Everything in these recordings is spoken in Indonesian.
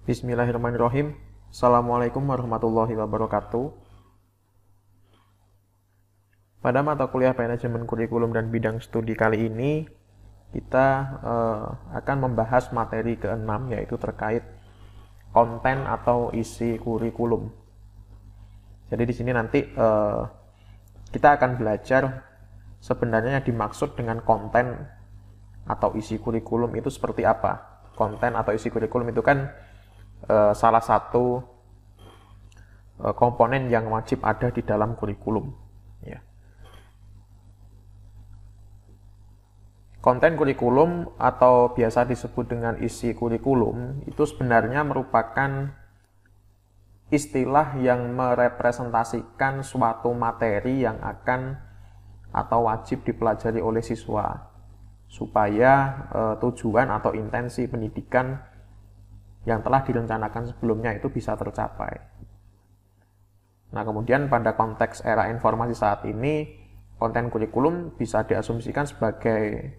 Bismillahirrahmanirrahim. Assalamualaikum warahmatullahi wabarakatuh. Pada mata kuliah manajemen kurikulum dan bidang studi kali ini, kita akan membahas materi ke-6, yaitu terkait konten atau isi kurikulum. Jadi di sini nanti kita akan belajar sebenarnya yang dimaksud dengan konten atau isi kurikulum itu seperti apa. Konten atau isi kurikulum itu kan salah satu komponen yang wajib ada di dalam kurikulum. Ya. Konten kurikulum atau biasa disebut dengan isi kurikulum itu sebenarnya merupakan istilah yang merepresentasikan suatu materi yang akan atau wajib dipelajari oleh siswa supaya tujuan atau intensi pendidikan yang telah direncanakan sebelumnya itu bisa tercapai. Nah, kemudian pada konteks era informasi saat ini, konten kurikulum bisa diasumsikan sebagai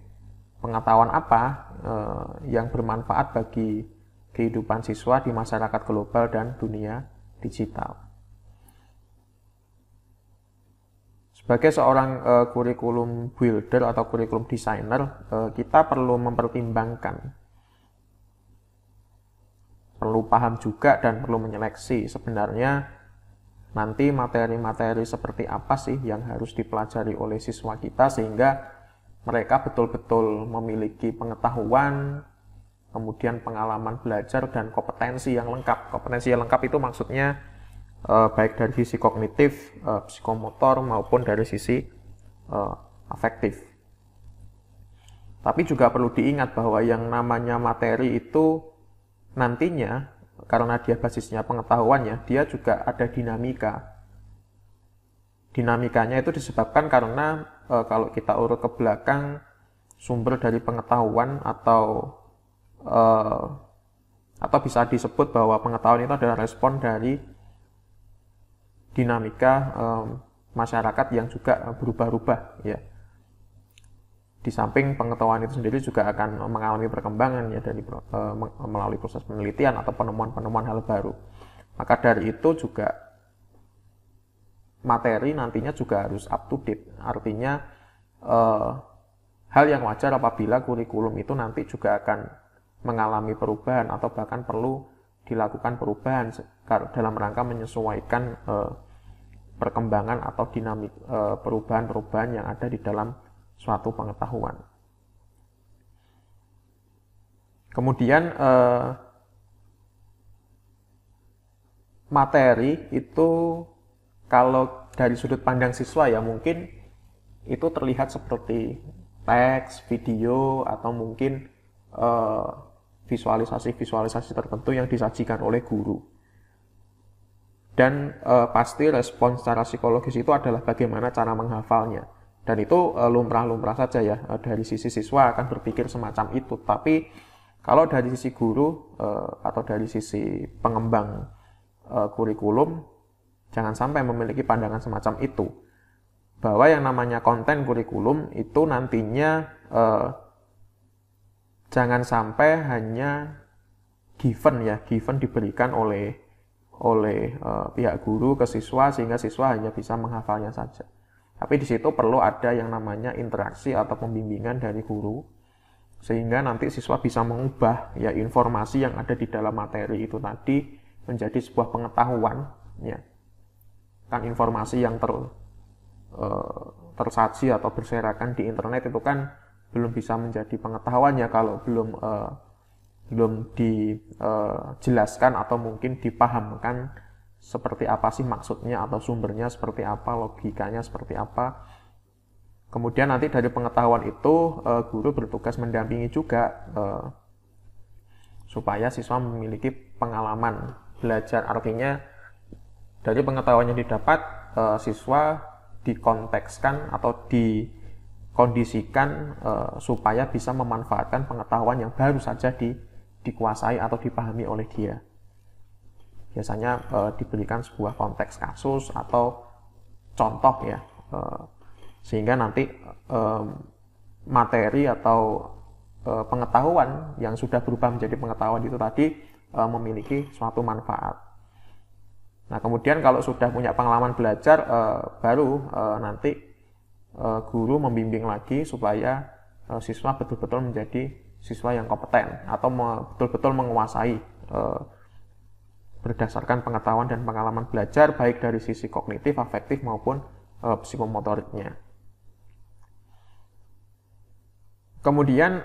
pengetahuan apa yang bermanfaat bagi kehidupan siswa di masyarakat global dan dunia digital. Sebagai seorang kurikulum builder atau kurikulum designer, kita perlu mempertimbangkan, perlu paham juga dan perlu menyeleksi sebenarnya nanti materi-materi seperti apa sih yang harus dipelajari oleh siswa kita sehingga mereka betul-betul memiliki pengetahuan, kemudian pengalaman belajar dan kompetensi yang lengkap. Kompetensi yang lengkap itu maksudnya baik dari sisi kognitif, psikomotor maupun dari sisi afektif. Tapi juga perlu diingat bahwa yang namanya materi itu nantinya, karena dia basisnya pengetahuannya, dia juga ada dinamika. Dinamikanya itu disebabkan karena kalau kita urut ke belakang, sumber dari pengetahuan atau bisa disebut bahwa pengetahuan itu adalah respon dari dinamika masyarakat yang juga berubah-ubah, ya. Di samping pengetahuan itu sendiri juga akan mengalami perkembangan ya dari melalui proses penelitian atau penemuan-penemuan hal baru. Maka dari itu juga materi nantinya juga harus up to date. Artinya hal yang wajar apabila kurikulum itu nanti juga akan mengalami perubahan atau bahkan perlu dilakukan perubahan dalam rangka menyesuaikan perkembangan atau dinamik perubahan-perubahan yang ada di dalam suatu pengetahuan. Kemudian materi itu kalau dari sudut pandang siswa ya mungkin itu terlihat seperti teks, video, atau mungkin visualisasi-visualisasi tertentu yang disajikan oleh guru. Dan pasti respon secara psikologis itu adalah bagaimana cara menghafalnya. Dan itu lumrah-lumrah saja ya, dari sisi siswa akan berpikir semacam itu. Tapi kalau dari sisi guru atau dari sisi pengembang kurikulum, jangan sampai memiliki pandangan semacam itu. Bahwa yang namanya konten kurikulum itu nantinya jangan sampai hanya given diberikan oleh pihak guru ke siswa sehingga siswa hanya bisa menghafalnya saja. Tapi di situ perlu ada yang namanya interaksi atau pembimbingan dari guru sehingga nanti siswa bisa mengubah ya informasi yang ada di dalam materi itu tadi menjadi sebuah pengetahuan ya. Kan informasi yang tersaji atau berserakan di internet itu kan belum bisa menjadi pengetahuan ya kalau belum dijelaskan atau mungkin dipahamkan seperti apa sih maksudnya atau sumbernya seperti apa, logikanya seperti apa. Kemudian nanti dari pengetahuan itu guru bertugas mendampingi juga supaya siswa memiliki pengalaman belajar. Artinya dari pengetahuan yang didapat siswa dikontekskan atau dikondisikan supaya bisa memanfaatkan pengetahuan yang baru saja dikuasai atau dipahami oleh dia. Biasanya diberikan sebuah konteks kasus atau contoh ya, sehingga nanti materi atau pengetahuan yang sudah berubah menjadi pengetahuan itu tadi memiliki suatu manfaat. Nah, kemudian kalau sudah punya pengalaman belajar, baru nanti guru membimbing lagi supaya siswa betul-betul menjadi siswa yang kompeten atau betul-betul menguasai berdasarkan pengetahuan dan pengalaman belajar baik dari sisi kognitif, afektif maupun psikomotoriknya. Kemudian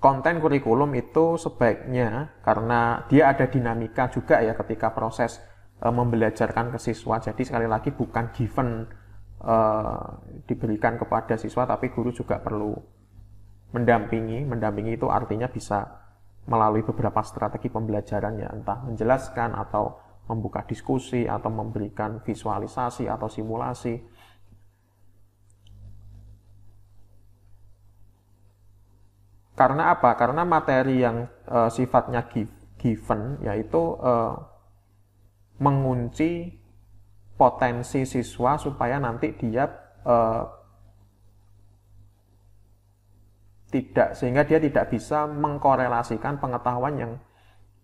konten kurikulum itu sebaiknya, karena dia ada dinamika juga ya ketika proses membelajarkan ke siswa. Jadi sekali lagi bukan given diberikan kepada siswa, tapi guru juga perlu mendampingi. Mendampingi itu artinya bisa melalui beberapa strategi pembelajaran ya, entah menjelaskan atau membuka diskusi atau memberikan visualisasi atau simulasi. Karena apa? Karena materi yang sifatnya given yaitu mengunci potensi siswa supaya nanti dia sehingga dia tidak bisa mengkorelasikan pengetahuan yang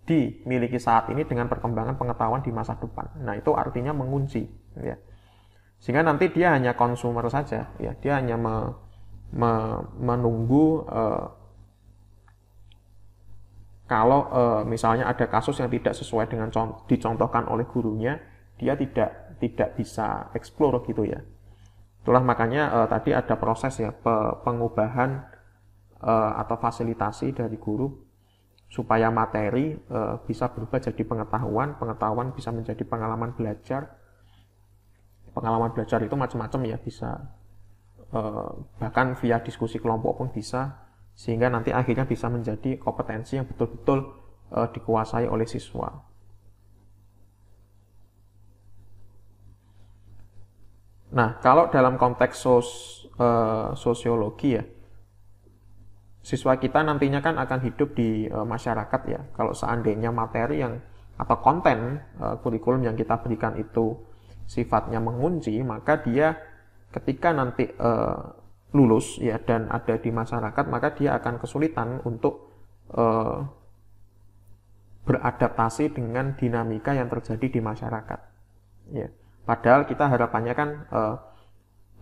dimiliki saat ini dengan perkembangan pengetahuan di masa depan. Nah, itu artinya mengunci ya. Sehingga nanti dia hanya konsumer saja ya, dia hanya menunggu kalau misalnya ada kasus yang tidak sesuai dengan dicontohkan oleh gurunya, dia tidak bisa explore gitu ya. Itulah makanya tadi ada proses ya pengubahan atau fasilitasi dari guru supaya materi bisa berubah jadi pengetahuan bisa menjadi pengalaman belajar. Pengalaman belajar itu macam-macam ya, bisa bahkan via diskusi kelompok pun bisa, sehingga nanti akhirnya bisa menjadi kompetensi yang betul-betul dikuasai oleh siswa. Nah, kalau dalam konteks sosiologi ya, siswa kita nantinya kan akan hidup di masyarakat ya. Kalau seandainya materi yang atau konten kurikulum yang kita berikan itu sifatnya mengunci, maka dia ketika nanti lulus ya dan ada di masyarakat, maka dia akan kesulitan untuk beradaptasi dengan dinamika yang terjadi di masyarakat ya. Padahal kita harapannya kan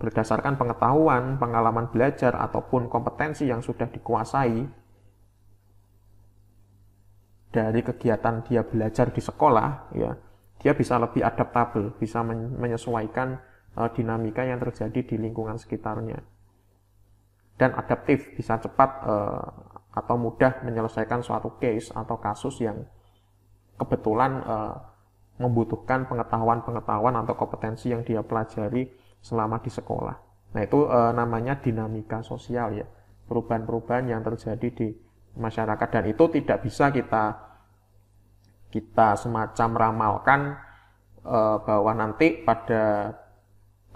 berdasarkan pengetahuan, pengalaman belajar ataupun kompetensi yang sudah dikuasai dari kegiatan dia belajar di sekolah ya, dia bisa lebih adaptabel, bisa menyesuaikan dinamika yang terjadi di lingkungan sekitarnya, dan adaptif, bisa cepat atau mudah menyelesaikan suatu case atau kasus yang kebetulan membutuhkan pengetahuan atau kompetensi yang dia pelajari selama di sekolah. Nah, itu namanya dinamika sosial ya, perubahan-perubahan yang terjadi di masyarakat, dan itu tidak bisa kita semacam ramalkan bahwa nanti pada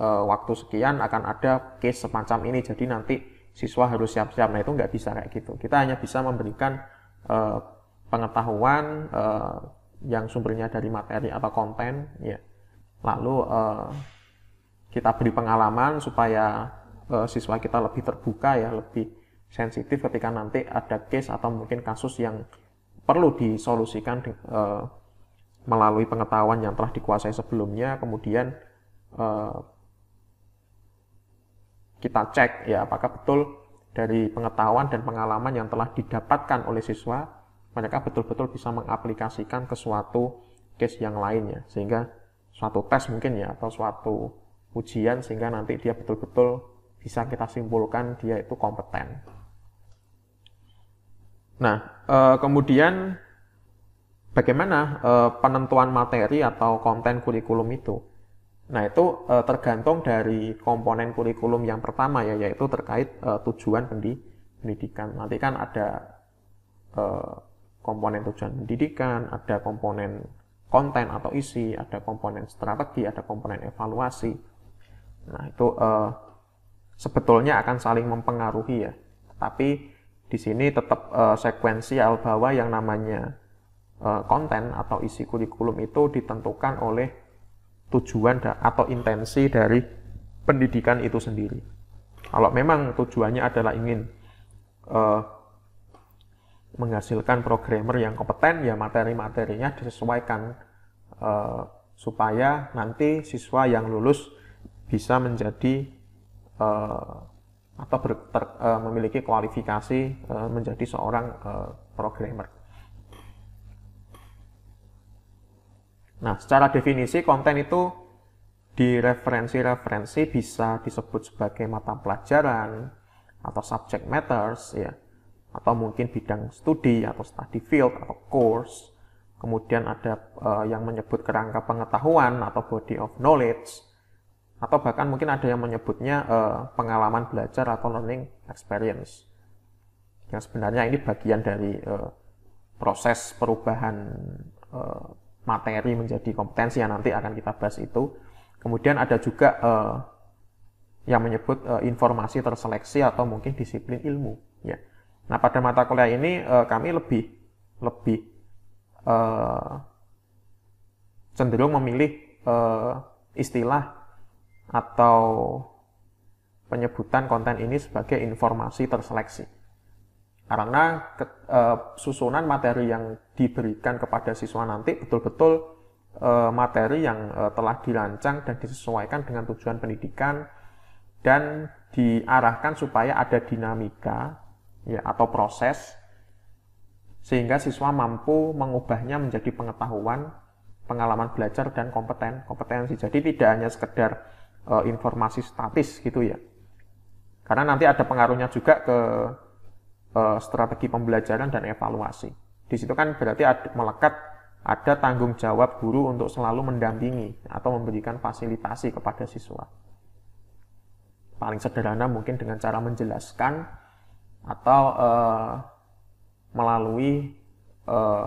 waktu sekian akan ada case semacam ini, jadi nanti siswa harus siap-siap. Nah, itu nggak bisa kayak gitu. Kita hanya bisa memberikan pengetahuan yang sumbernya dari materi atau konten ya. Lalu kita beri pengalaman supaya siswa kita lebih terbuka ya, lebih sensitif ketika nanti ada case atau mungkin kasus yang perlu disolusikan melalui pengetahuan yang telah dikuasai sebelumnya. Kemudian kita cek ya apakah betul dari pengetahuan dan pengalaman yang telah didapatkan oleh siswa mereka betul-betul bisa mengaplikasikan ke suatu case yang lainnya, sehingga suatu tes mungkin ya atau suatu ujian, sehingga nanti dia betul-betul bisa kita simpulkan dia itu kompeten. Nah, kemudian bagaimana penentuan materi atau konten kurikulum itu? Nah, itu tergantung dari komponen kurikulum yang pertama ya, yaitu terkait tujuan pendidikan. Nanti kan ada komponen tujuan pendidikan, ada komponen konten atau isi, ada komponen strategi, ada komponen evaluasi. Nah, itu sebetulnya akan saling mempengaruhi ya. Tapi di sini tetap sekuensial bahwa yang namanya konten atau isi kurikulum itu ditentukan oleh tujuan atau intensi dari pendidikan itu sendiri. Kalau memang tujuannya adalah ingin menghasilkan programmer yang kompeten, ya materi-materinya disesuaikan supaya nanti siswa yang lulus bisa menjadi atau memiliki kualifikasi menjadi seorang programmer. Nah, secara definisi konten itu di referensi-referensi bisa disebut sebagai mata pelajaran atau subject matters ya, atau mungkin bidang studi atau study field atau course. Kemudian ada yang menyebut kerangka pengetahuan atau body of knowledge, atau bahkan mungkin ada yang menyebutnya pengalaman belajar atau learning experience. Yang sebenarnya ini bagian dari proses perubahan materi menjadi kompetensi yang nanti akan kita bahas itu. Kemudian ada juga yang menyebut informasi terseleksi atau mungkin disiplin ilmu. Ya. Nah, pada mata kuliah ini kami lebih cenderung memilih istilah atau penyebutan konten ini sebagai informasi terseleksi. Karena susunan materi yang diberikan kepada siswa nanti betul-betul materi yang telah dirancang dan disesuaikan dengan tujuan pendidikan dan diarahkan supaya ada dinamika ya, atau proses sehingga siswa mampu mengubahnya menjadi pengetahuan, pengalaman belajar, dan kompetensi. Jadi tidak hanya sekedar informasi statis gitu ya. Karena nanti ada pengaruhnya juga ke strategi pembelajaran dan evaluasi. Di situ kan berarti melekat ada tanggung jawab guru untuk selalu mendampingi atau memberikan fasilitasi kepada siswa. Paling sederhana mungkin dengan cara menjelaskan atau melalui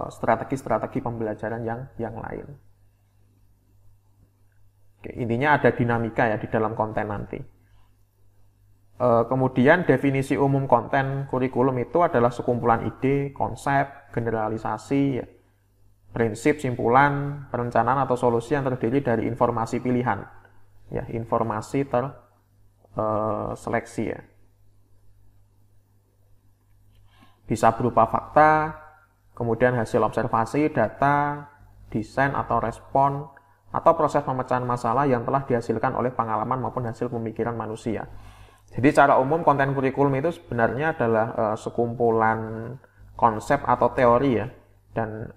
strategi-strategi pembelajaran yang lain. Oke, intinya ada dinamika ya di dalam konten nanti. Kemudian definisi umum konten kurikulum itu adalah sekumpulan ide, konsep, generalisasi, ya, prinsip, simpulan, perencanaan atau solusi yang terdiri dari informasi pilihan, ya, informasi terseleksi ya. Bisa berupa fakta, kemudian hasil observasi, data, desain atau respon, atau proses pemecahan masalah yang telah dihasilkan oleh pengalaman maupun hasil pemikiran manusia. Jadi secara umum konten kurikulum itu sebenarnya adalah sekumpulan konsep atau teori ya, dan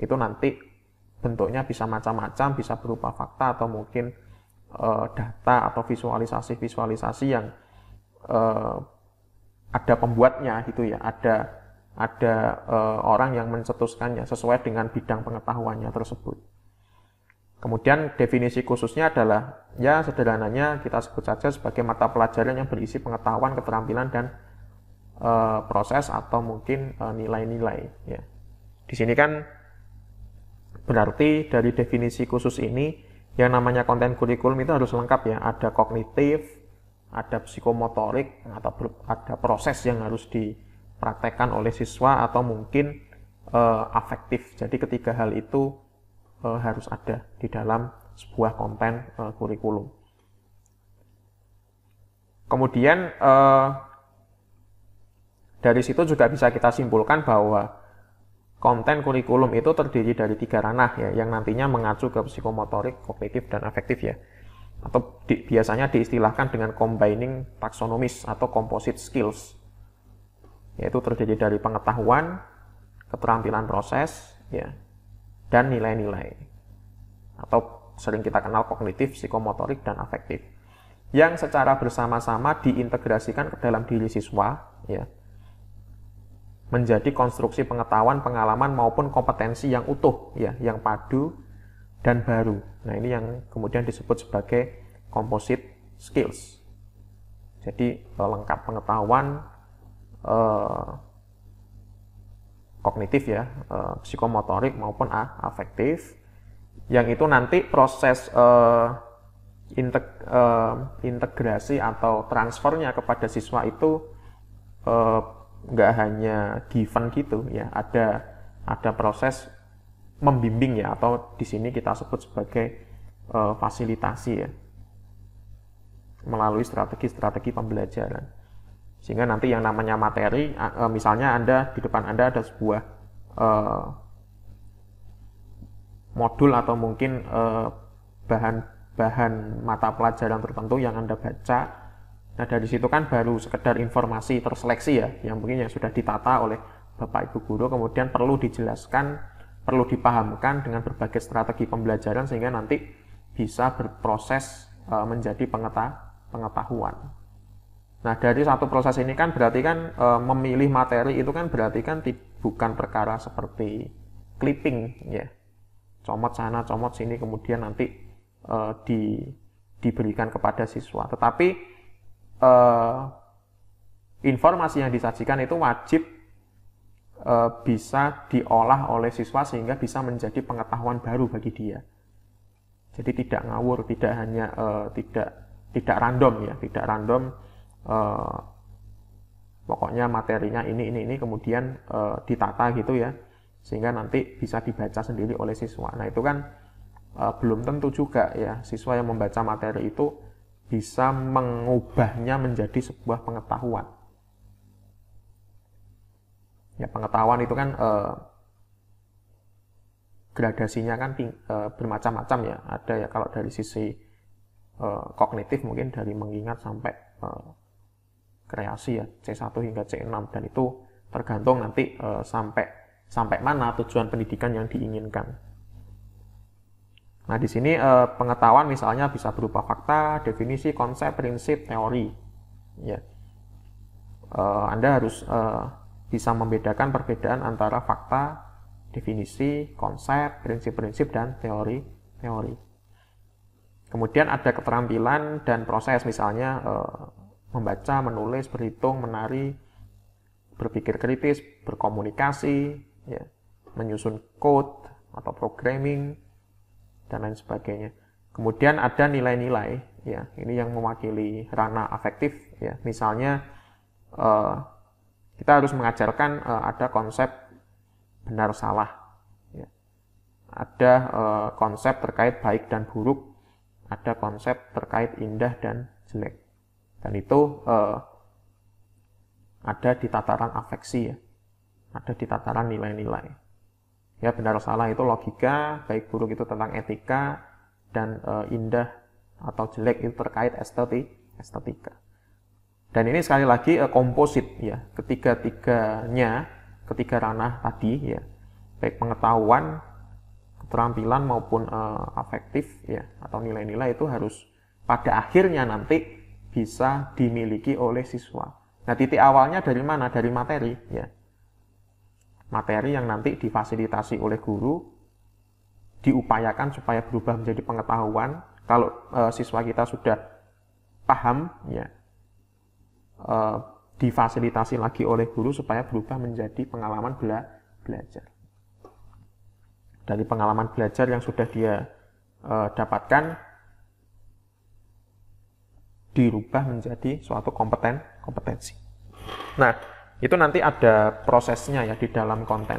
itu nanti bentuknya bisa macam-macam, bisa berupa fakta atau mungkin data atau visualisasi-visualisasi yang ada pembuatnya gitu ya, ada orang yang mencetuskannya sesuai dengan bidang pengetahuannya tersebut. Kemudian definisi khususnya adalah, ya sederhananya kita sebut saja sebagai mata pelajaran yang berisi pengetahuan, keterampilan, dan proses atau mungkin nilai-nilai. Ya. Di sini kan berarti dari definisi khusus ini, yang namanya konten kurikulum itu harus lengkap ya. Ada kognitif, ada psikomotorik, atau ada proses yang harus dipraktekkan oleh siswa, atau mungkin afektif. Jadi ketiga hal itu harus ada di dalam sebuah konten kurikulum. Kemudian dari situ juga bisa kita simpulkan bahwa konten kurikulum itu terdiri dari 3 ranah ya, yang nantinya mengacu ke psikomotorik, kognitif, dan afektif ya. Atau biasanya diistilahkan dengan combining taxonomies atau composite skills. Yaitu terdiri dari pengetahuan, keterampilan proses ya, dan nilai-nilai, atau sering kita kenal kognitif, psikomotorik, dan afektif, yang secara bersama-sama diintegrasikan ke dalam diri siswa ya, menjadi konstruksi pengetahuan, pengalaman, maupun kompetensi yang utuh ya, yang padu dan baru. Nah, ini yang kemudian disebut sebagai composite skills. Jadi lengkap pengetahuan, kognitif ya, psikomotorik maupun afektif, yang itu nanti proses integrasi atau transfernya kepada siswa itu nggak hanya given gitu ya, ada proses membimbing ya, atau di sini kita sebut sebagai fasilitasi ya, melalui strategi-strategi pembelajaran. Sehingga nanti yang namanya materi, misalnya di depan Anda ada sebuah modul atau mungkin bahan mata pelajaran tertentu yang Anda baca. Nah, dari situ kan baru sekedar informasi terseleksi ya, yang mungkin yang sudah ditata oleh Bapak Ibu guru, kemudian perlu dijelaskan, perlu dipahamkan dengan berbagai strategi pembelajaran sehingga nanti bisa berproses menjadi pengetahuan. Nah, dari satu proses ini kan berarti kan memilih materi itu kan berarti kan bukan perkara seperti clipping ya. Comot sana, comot sini, kemudian nanti diberikan kepada siswa. Tetapi informasi yang disajikan itu wajib bisa diolah oleh siswa sehingga bisa menjadi pengetahuan baru bagi dia. Jadi tidak ngawur, tidak hanya tidak random ya, tidak random. Pokoknya materinya ini kemudian ditata gitu ya, sehingga nanti bisa dibaca sendiri oleh siswa. Nah, itu kan belum tentu juga ya siswa yang membaca materi itu bisa mengubahnya menjadi sebuah pengetahuan. Ya, pengetahuan itu kan gradasinya kan bermacam-macam ya. Ada ya kalau dari sisi kognitif mungkin dari mengingat sampai kreasi ya, C1 hingga C6, dan itu tergantung nanti sampai mana tujuan pendidikan yang diinginkan. Nah, di sini pengetahuan misalnya bisa berupa fakta, definisi, konsep, prinsip, teori. Ya, Anda harus bisa membedakan perbedaan antara fakta, definisi, konsep, prinsip-prinsip, dan teori. Kemudian ada keterampilan dan proses, misalnya membaca, menulis, berhitung, menari, berpikir kritis, berkomunikasi, ya, menyusun code atau programming, dan lain sebagainya. Kemudian ada nilai-nilai, ya, ini yang mewakili ranah afektif, ya. Misalnya kita harus mengajarkan ada konsep benar salah, ya. Ada konsep terkait baik dan buruk, ada konsep terkait indah dan jelek, dan itu ada di tataran afeksi ya, ada di tataran nilai-nilai. Ya, benar salah itu logika, baik buruk itu tentang etika, dan indah atau jelek itu terkait estetika. Dan ini sekali lagi komposit ya, ketiga ranah tadi ya, baik pengetahuan, keterampilan maupun afektif ya atau nilai-nilai itu harus pada akhirnya nanti bisa dimiliki oleh siswa. Nah, titik awalnya dari mana? Dari materi ya. Materi yang nanti difasilitasi oleh guru, diupayakan supaya berubah menjadi pengetahuan. Kalau siswa kita sudah paham ya, difasilitasi lagi oleh guru supaya berubah menjadi pengalaman belajar. Dari pengalaman belajar yang sudah dia dapatkan dirubah menjadi suatu kompetensi. Nah, itu nanti ada prosesnya ya di dalam konten.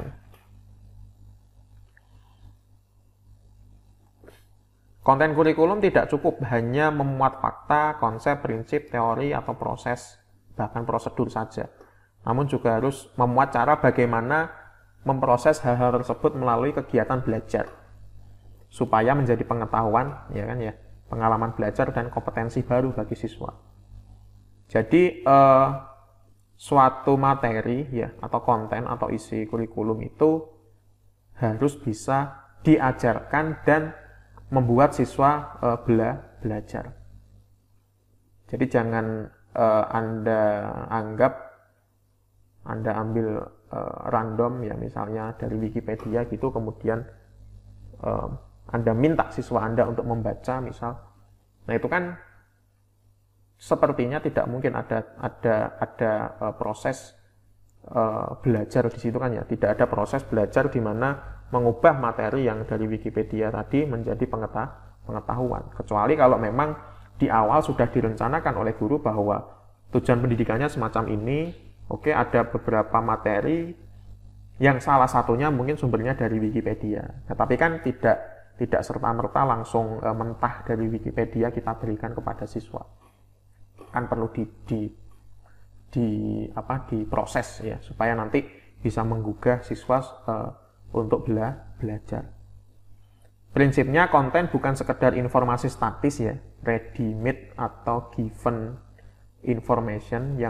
Konten kurikulum tidak cukup hanya memuat fakta, konsep, prinsip, teori, atau proses, bahkan prosedur saja. Namun juga harus memuat cara bagaimana memproses hal-hal tersebut melalui kegiatan belajar. Supaya menjadi pengetahuan, ya kan ya, pengalaman belajar dan kompetensi baru bagi siswa. Jadi, suatu materi ya atau konten atau isi kurikulum itu harus bisa diajarkan dan membuat siswa belajar. Jadi jangan Anda ambil random ya, misalnya dari Wikipedia gitu, kemudian Anda minta siswa Anda untuk membaca misal. Nah, itu kan sepertinya tidak mungkin ada proses belajar di situ kan ya. Tidak ada proses belajar di mana mengubah materi yang dari Wikipedia tadi menjadi pengetahuan. Kecuali kalau memang di awal sudah direncanakan oleh guru bahwa tujuan pendidikannya semacam ini. Oke, ada beberapa materi yang salah satunya mungkin sumbernya dari Wikipedia. Nah, tapi kan tidak serta-merta langsung mentah dari Wikipedia kita berikan kepada siswa. Kan perlu diproses ya, supaya nanti bisa menggugah siswa untuk belajar. Prinsipnya konten bukan sekedar informasi statis ya, ready-made atau given information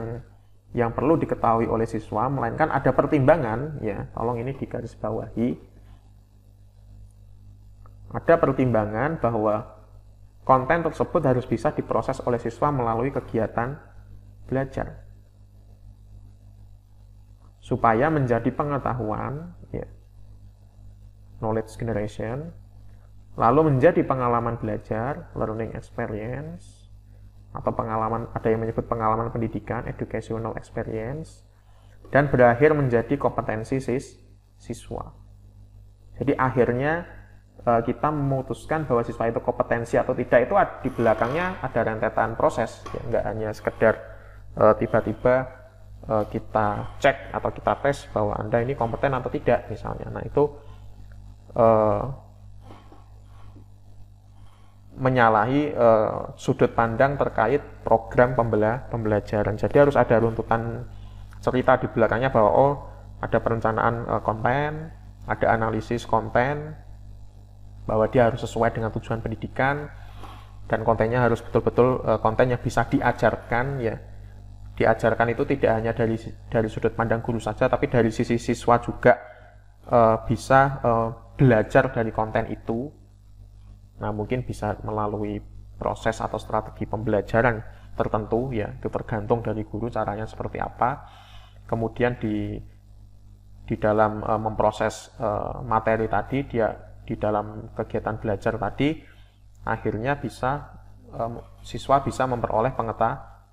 yang perlu diketahui oleh siswa, melainkan ada pertimbangan ya, tolong ini digarisbawahi. Ada pertimbangan bahwa konten tersebut harus bisa diproses oleh siswa melalui kegiatan belajar supaya menjadi pengetahuan ya, knowledge generation, lalu menjadi pengalaman belajar, learning experience, atau pengalaman, ada yang menyebut pengalaman pendidikan, educational experience, dan berakhir menjadi kompetensi siswa. Jadi akhirnya kita memutuskan bahwa siswa itu kompetensi atau tidak, itu di belakangnya ada rentetan proses ya, nggak hanya sekedar tiba-tiba kita cek atau kita tes bahwa Anda ini kompeten atau tidak misalnya. Nah itu menyalahi sudut pandang terkait program pembelajaran. Jadi harus ada runtutan cerita di belakangnya bahwa ada perencanaan konten, ada analisis konten, bahwa dia harus sesuai dengan tujuan pendidikan, dan kontennya harus betul-betul konten yang bisa diajarkan ya. Diajarkan itu tidak hanya dari sudut pandang guru saja, tapi dari sisi siswa juga bisa belajar dari konten itu. Nah, mungkin bisa melalui proses atau strategi pembelajaran tertentu ya, itu tergantung dari guru caranya seperti apa. Kemudian di dalam memproses materi tadi, dia di dalam kegiatan belajar tadi, akhirnya bisa siswa bisa memperoleh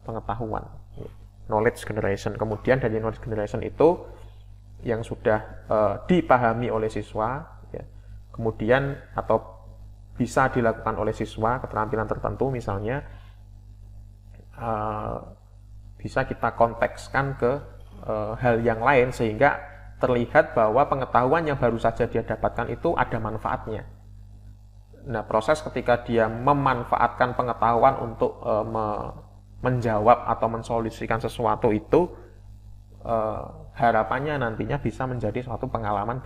pengetahuan, knowledge generation. Kemudian dari knowledge generation itu yang sudah dipahami oleh siswa ya, kemudian atau bisa dilakukan oleh siswa, keterampilan tertentu misalnya, bisa kita kontekskan ke hal yang lain sehingga terlihat bahwa pengetahuan yang baru saja dia dapatkan itu ada manfaatnya. Nah, proses ketika dia memanfaatkan pengetahuan untuk menjawab atau mensolusikan sesuatu itu, harapannya nantinya bisa menjadi suatu pengalaman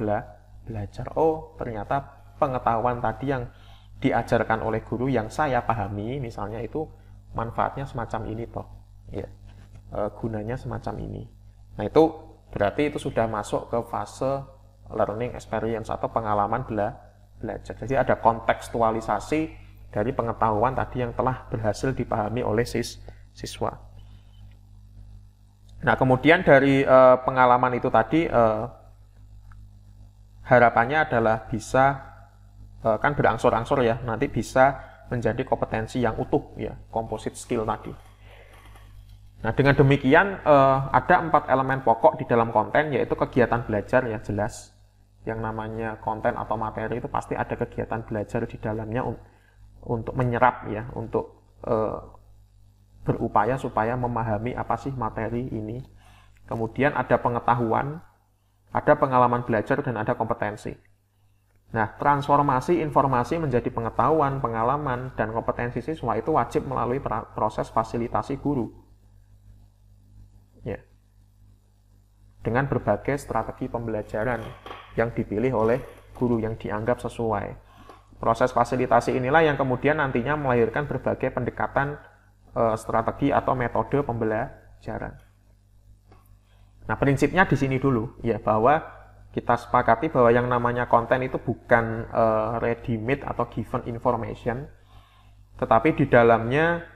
belajar. Oh, ternyata pengetahuan tadi yang diajarkan oleh guru yang saya pahami misalnya itu manfaatnya semacam ini toh ya, gunanya semacam ini. Nah itu berarti itu sudah masuk ke fase learning experience atau pengalaman belajar. Jadi ada kontekstualisasi dari pengetahuan tadi yang telah berhasil dipahami oleh siswa. Nah kemudian dari pengalaman itu tadi harapannya adalah bisa kan berangsur-angsur ya, nanti bisa menjadi kompetensi yang utuh ya, composite skill tadi. Nah dengan demikian ada 4 elemen pokok di dalam konten, yaitu kegiatan belajar ya jelas. Yang namanya konten atau materi itu pasti ada kegiatan belajar di dalamnya untuk menyerap ya, untuk berupaya supaya memahami apa sih materi ini. Kemudian ada pengetahuan, ada pengalaman belajar, dan ada kompetensi. Nah, transformasi informasi menjadi pengetahuan, pengalaman, dan kompetensi siswa itu wajib melalui proses fasilitasi guru. Ya. Dengan berbagai strategi pembelajaran yang dipilih oleh guru yang dianggap sesuai. Proses fasilitasi inilah yang kemudian nantinya melahirkan berbagai pendekatan strategi atau metode pembelajaran. Nah, prinsipnya di sini dulu ya, bahwa kita sepakati bahwa yang namanya konten itu bukan ready-made atau given information, tetapi di dalamnya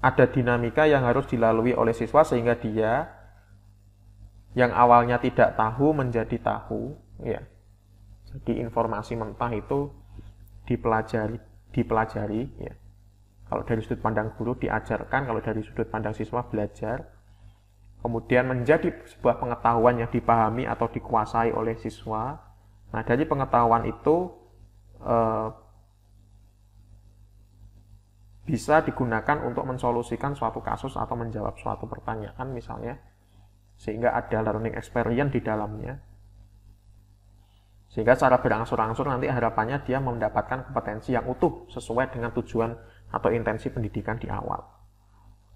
ada dinamika yang harus dilalui oleh siswa sehingga dia yang awalnya tidak tahu menjadi tahu ya. Jadi informasi mentah itu dipelajari ya. Kalau dari sudut pandang guru diajarkan, kalau dari sudut pandang siswa belajar. Kemudian menjadi sebuah pengetahuan yang dipahami atau dikuasai oleh siswa. Nah, dari pengetahuan itu bisa digunakan untuk mensolusikan suatu kasus atau menjawab suatu pertanyaan misalnya, sehingga ada learning experience di dalamnya. Sehingga secara berangsur-angsur nanti harapannya dia mendapatkan kompetensi yang utuh sesuai dengan tujuan atau intensi pendidikan di awal.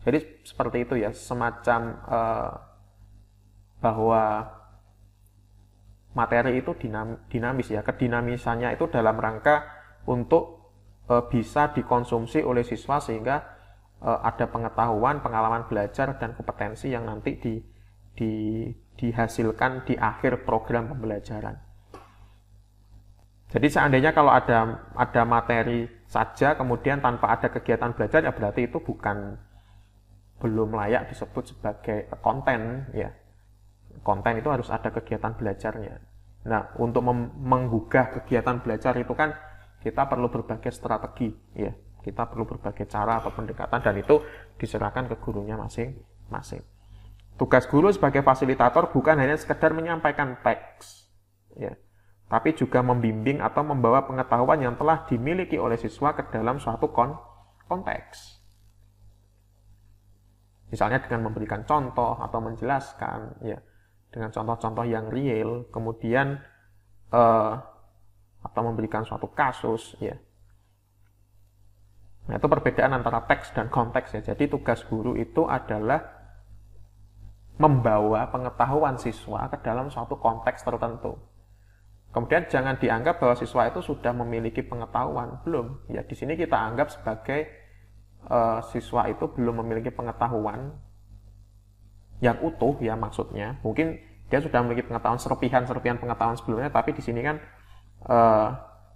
Jadi seperti itu ya, semacam bahwa materi itu dinamis ya. Kedinamisannya itu dalam rangka untuk bisa dikonsumsi oleh siswa sehingga ada pengetahuan, pengalaman belajar, dan kompetensi yang nanti dihasilkan di akhir program pembelajaran. Jadi seandainya kalau ada materi saja kemudian tanpa ada kegiatan belajar, ya berarti itu belum layak disebut sebagai konten ya. Konten itu harus ada kegiatan belajarnya. Nah, untuk menggugah kegiatan belajar itu kan kita perlu berbagai strategi ya. Kita perlu berbagai cara atau pendekatan, dan itu diserahkan ke gurunya masing-masing. Tugas guru sebagai fasilitator bukan hanya sekedar menyampaikan teks ya, tapi juga membimbing atau membawa pengetahuan yang telah dimiliki oleh siswa ke dalam suatu konteks. Misalnya dengan memberikan contoh atau menjelaskan ya, dengan contoh-contoh yang real, kemudian atau memberikan suatu kasus ya. Nah, itu perbedaan antara teks dan konteks ya. Jadi tugas guru itu adalah membawa pengetahuan siswa ke dalam suatu konteks tertentu. Kemudian jangan dianggap bahwa siswa itu sudah memiliki pengetahuan, belum. Ya, di sini kita anggap sebagai siswa itu belum memiliki pengetahuan yang utuh ya, maksudnya. Mungkin dia sudah memiliki pengetahuan serpihan pengetahuan sebelumnya, tapi di sini kan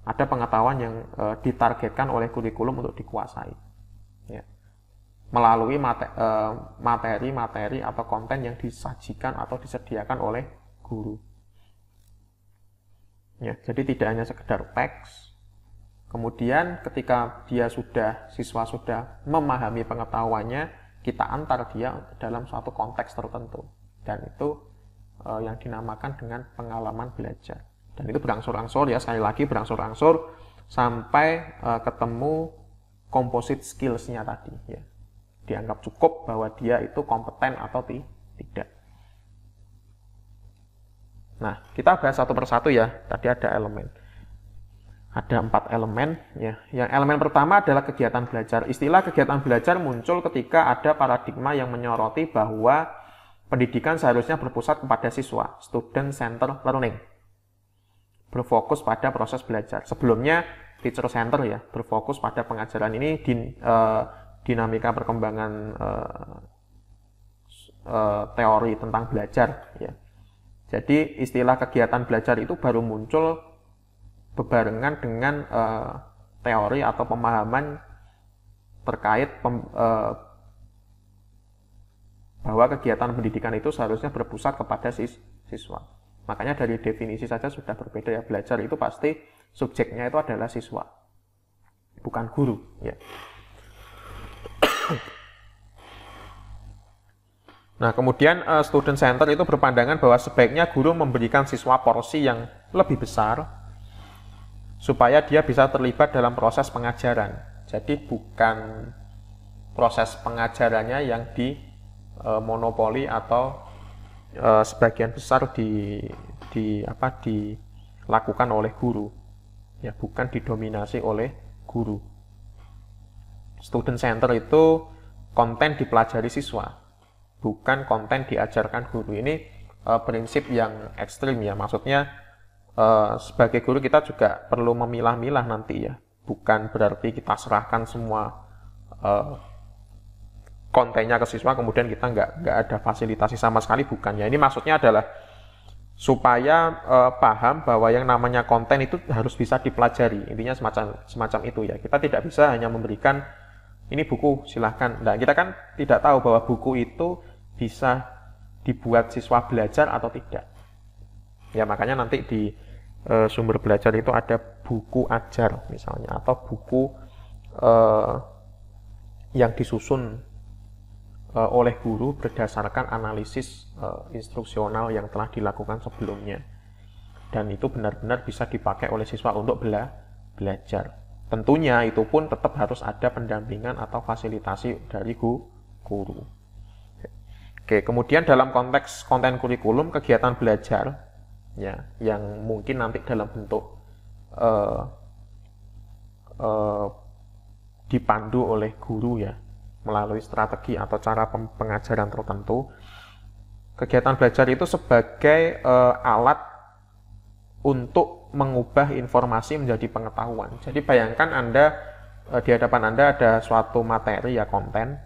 ada pengetahuan yang ditargetkan oleh kurikulum untuk dikuasai ya, melalui materi-materi atau konten yang disajikan atau disediakan oleh guru ya. Jadi tidak hanya sekedar teks. Kemudian ketika siswa sudah memahami pengetahuannya, kita antar dia dalam suatu konteks tertentu, dan itu yang dinamakan dengan pengalaman belajar. Dan itu berangsur-angsur ya, sekali lagi berangsur-angsur sampai ketemu composite skills-nya tadi ya. Dianggap cukup bahwa dia itu kompeten atau tidak. Nah, kita bahas satu persatu ya. Tadi ada elemen. Ada 4 elemen ya. Yang elemen pertama adalah kegiatan belajar. Istilah kegiatan belajar muncul ketika ada paradigma yang menyoroti bahwa pendidikan seharusnya berpusat kepada siswa, student center learning, berfokus pada proses belajar. Sebelumnya teacher center ya, berfokus pada pengajaran. Ini dinamika perkembangan teori tentang belajar ya. Jadi istilah kegiatan belajar itu baru muncul bebarengan dengan teori atau pemahaman terkait bahwa kegiatan pendidikan itu seharusnya berpusat kepada siswa. Makanya dari definisi saja sudah berbeda ya. Belajar itu pasti subjeknya itu adalah siswa, bukan guru ya. Nah, kemudian student center itu berpandangan bahwa sebaiknya guru memberikan siswa porsi yang lebih besar supaya dia bisa terlibat dalam proses pengajaran. Jadi bukan proses pengajarannya yang dimonopoli atau sebagian besar dilakukan oleh guru ya, bukan didominasi oleh guru. Student center itu konten dipelajari siswa, bukan konten diajarkan guru. Ini prinsip yang ekstrim ya. Maksudnya sebagai guru kita juga perlu memilah-milah nanti ya. Bukan berarti kita serahkan semua kontennya ke siswa kemudian kita nggak ada fasilitasi sama sekali, bukan ya. Ini maksudnya adalah supaya paham bahwa yang namanya konten itu harus bisa dipelajari. Intinya semacam itu ya. Kita tidak bisa hanya memberikan ini buku silahkan. Nah, kita kan tidak tahu bahwa buku itu bisa dibuat siswa belajar atau tidak ya. Makanya nanti di sumber belajar itu ada buku ajar misalnya, atau buku yang disusun oleh guru berdasarkan analisis instruksional yang telah dilakukan sebelumnya, dan itu benar-benar bisa dipakai oleh siswa untuk belajar. Tentunya itu pun tetap harus ada pendampingan atau fasilitasi dari guru. Oke, kemudian dalam konteks konten kurikulum, kegiatan belajar ya, yang mungkin nanti dalam bentuk dipandu oleh guru ya. melalui strategi atau cara pengajaran tertentu. Kegiatan belajar itu sebagai alat untuk mengubah informasi menjadi pengetahuan. Jadi bayangkan Anda di hadapan Anda ada suatu materi ya, konten.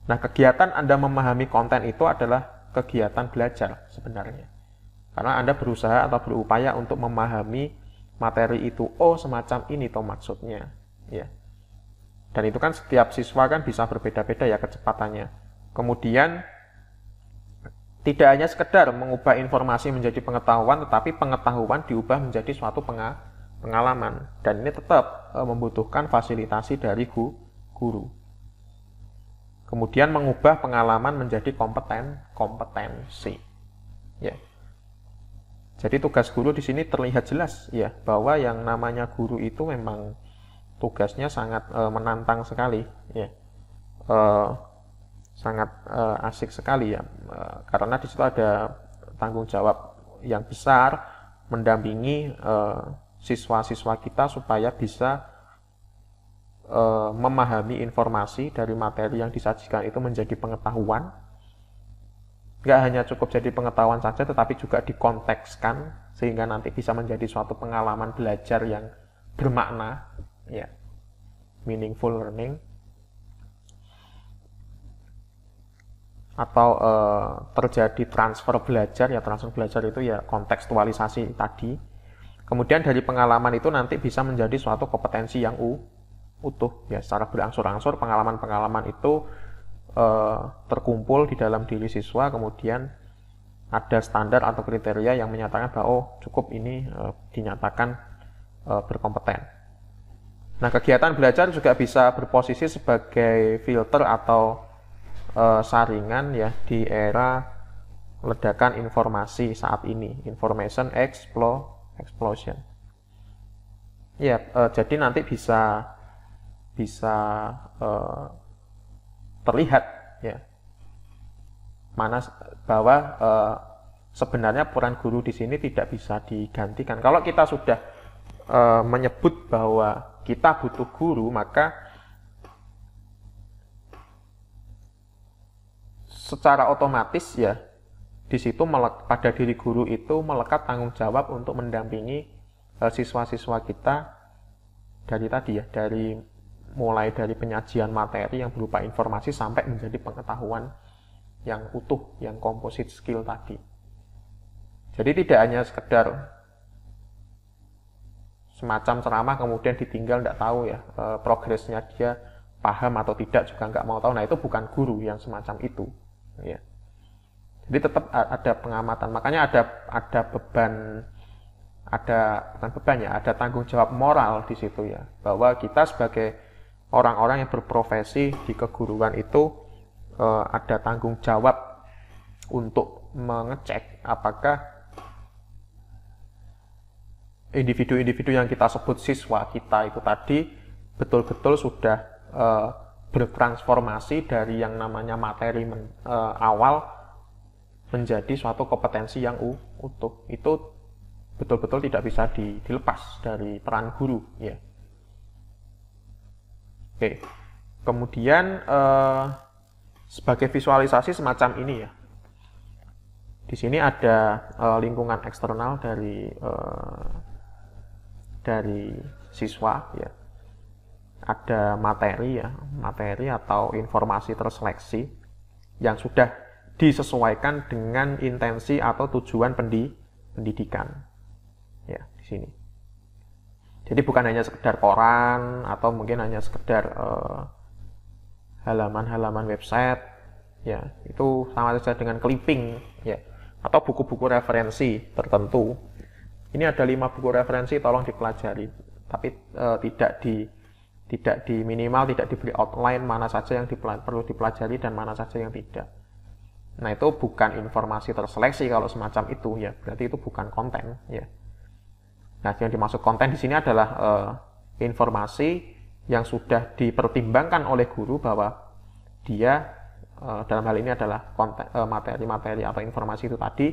Nah, kegiatan Anda memahami konten itu adalah kegiatan belajar sebenarnya. Karena Anda berusaha atau berupaya untuk memahami materi itu. Oh, semacam ini toh maksudnya, ya. Dan itu kan setiap siswa kan bisa berbeda-beda ya kecepatannya. Kemudian tidak hanya sekedar mengubah informasi menjadi pengetahuan, tetapi pengetahuan diubah menjadi suatu pengalaman. Dan ini tetap membutuhkan fasilitasi dari guru. Kemudian mengubah pengalaman menjadi kompetensi. Ya. Jadi tugas guru di sini terlihat jelas ya, bahwa yang namanya guru itu memang tugasnya sangat menantang sekali ya. Sangat asik sekali ya, karena di situ ada tanggung jawab yang besar mendampingi siswa-siswa kita supaya bisa memahami informasi dari materi yang disajikan itu menjadi pengetahuan. Nggak hanya cukup jadi pengetahuan saja, tetapi juga dikontekskan sehingga nanti bisa menjadi suatu pengalaman belajar yang bermakna ya, meaningful learning. Atau terjadi transfer belajar ya, transfer belajar itu ya kontekstualisasi tadi. Kemudian dari pengalaman itu nanti bisa menjadi suatu kompetensi yang utuh ya, secara berangsur-angsur pengalaman-pengalaman itu terkumpul di dalam diri siswa, kemudian ada standar atau kriteria yang menyatakan bahwa oh cukup ini dinyatakan berkompeten. Nah, kegiatan belajar juga bisa berposisi sebagai filter atau saringan ya di era ledakan informasi saat ini, information explosion. Ya, jadi nanti bisa terlihat ya mana bahwa sebenarnya peran guru di sini tidak bisa digantikan. Kalau kita sudah menyebut bahwa kita butuh guru, maka secara otomatis ya di situ pada diri guru itu melekat tanggung jawab untuk mendampingi siswa-siswa kita dari tadi ya, mulai dari penyajian materi yang berupa informasi sampai menjadi pengetahuan yang utuh, yang composite skill tadi. Jadi tidak hanya sekedar semacam ceramah kemudian ditinggal, tidak tahu ya progresnya dia paham atau tidak juga nggak mau tahu. Nah, itu bukan guru yang semacam itu. Ya. Jadi tetap ada pengamatan, makanya ada beban, bukan beban ya, ada tanggung jawab moral di situ ya, bahwa kita sebagai orang-orang yang berprofesi di keguruan itu ada tanggung jawab untuk mengecek apakah individu-individu yang kita sebut siswa kita itu tadi betul-betul sudah bertransformasi dari yang namanya materi awal menjadi suatu kompetensi yang utuh. Itu betul-betul tidak bisa dilepas dari peran guru ya. Oke. Kemudian sebagai visualisasi semacam ini ya. Di sini ada lingkungan eksternal dari siswa ya. Ada materi atau informasi terseleksi yang sudah disesuaikan dengan intensi atau tujuan pendidikan ya di sini. Jadi bukan hanya sekedar koran atau mungkin hanya sekedar halaman-halaman website ya, itu sama saja dengan clipping ya, atau buku-buku referensi tertentu. Ini ada 5 buku referensi, tolong dipelajari, tapi tidak diberi outline mana saja yang perlu dipelajari dan mana saja yang tidak. Nah, itu bukan informasi terseleksi kalau semacam itu ya, berarti itu bukan konten ya. Nah, yang dimaksud konten di sini adalah informasi yang sudah dipertimbangkan oleh guru bahwa dia dalam hal ini adalah konten, materi-materi atau informasi itu tadi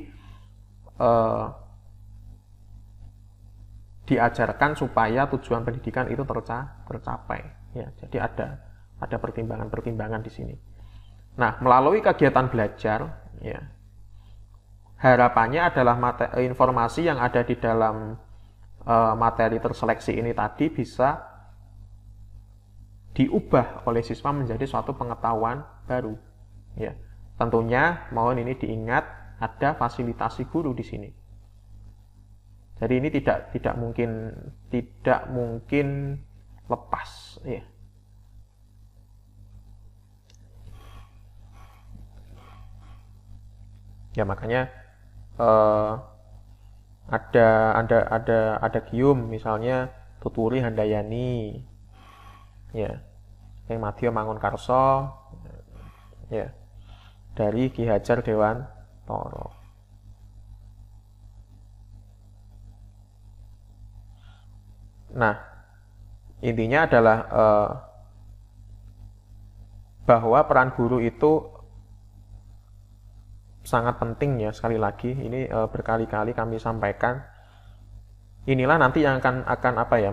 diajarkan supaya tujuan pendidikan itu tercapai ya. Jadi ada Ada pertimbangan-pertimbangan di sini. Nah, melalui kegiatan belajar, ya, harapannya adalah informasi yang ada di dalam materi terseleksi ini tadi bisa diubah oleh siswa menjadi suatu pengetahuan baru. Ya, tentunya mohon ini diingat ada fasilitasi guru di sini. Jadi ini tidak mungkin lepas. Ya. Ya makanya ada gium misalnya tuturi Handayani, ya, yang Madya Mangunkarso, ya, dari Ki Hajar Dewantara. Nah, intinya adalah bahwa peran guru itu sangat penting ya. Sekali lagi ini berkali-kali kami sampaikan. Inilah nanti yang akan apa ya,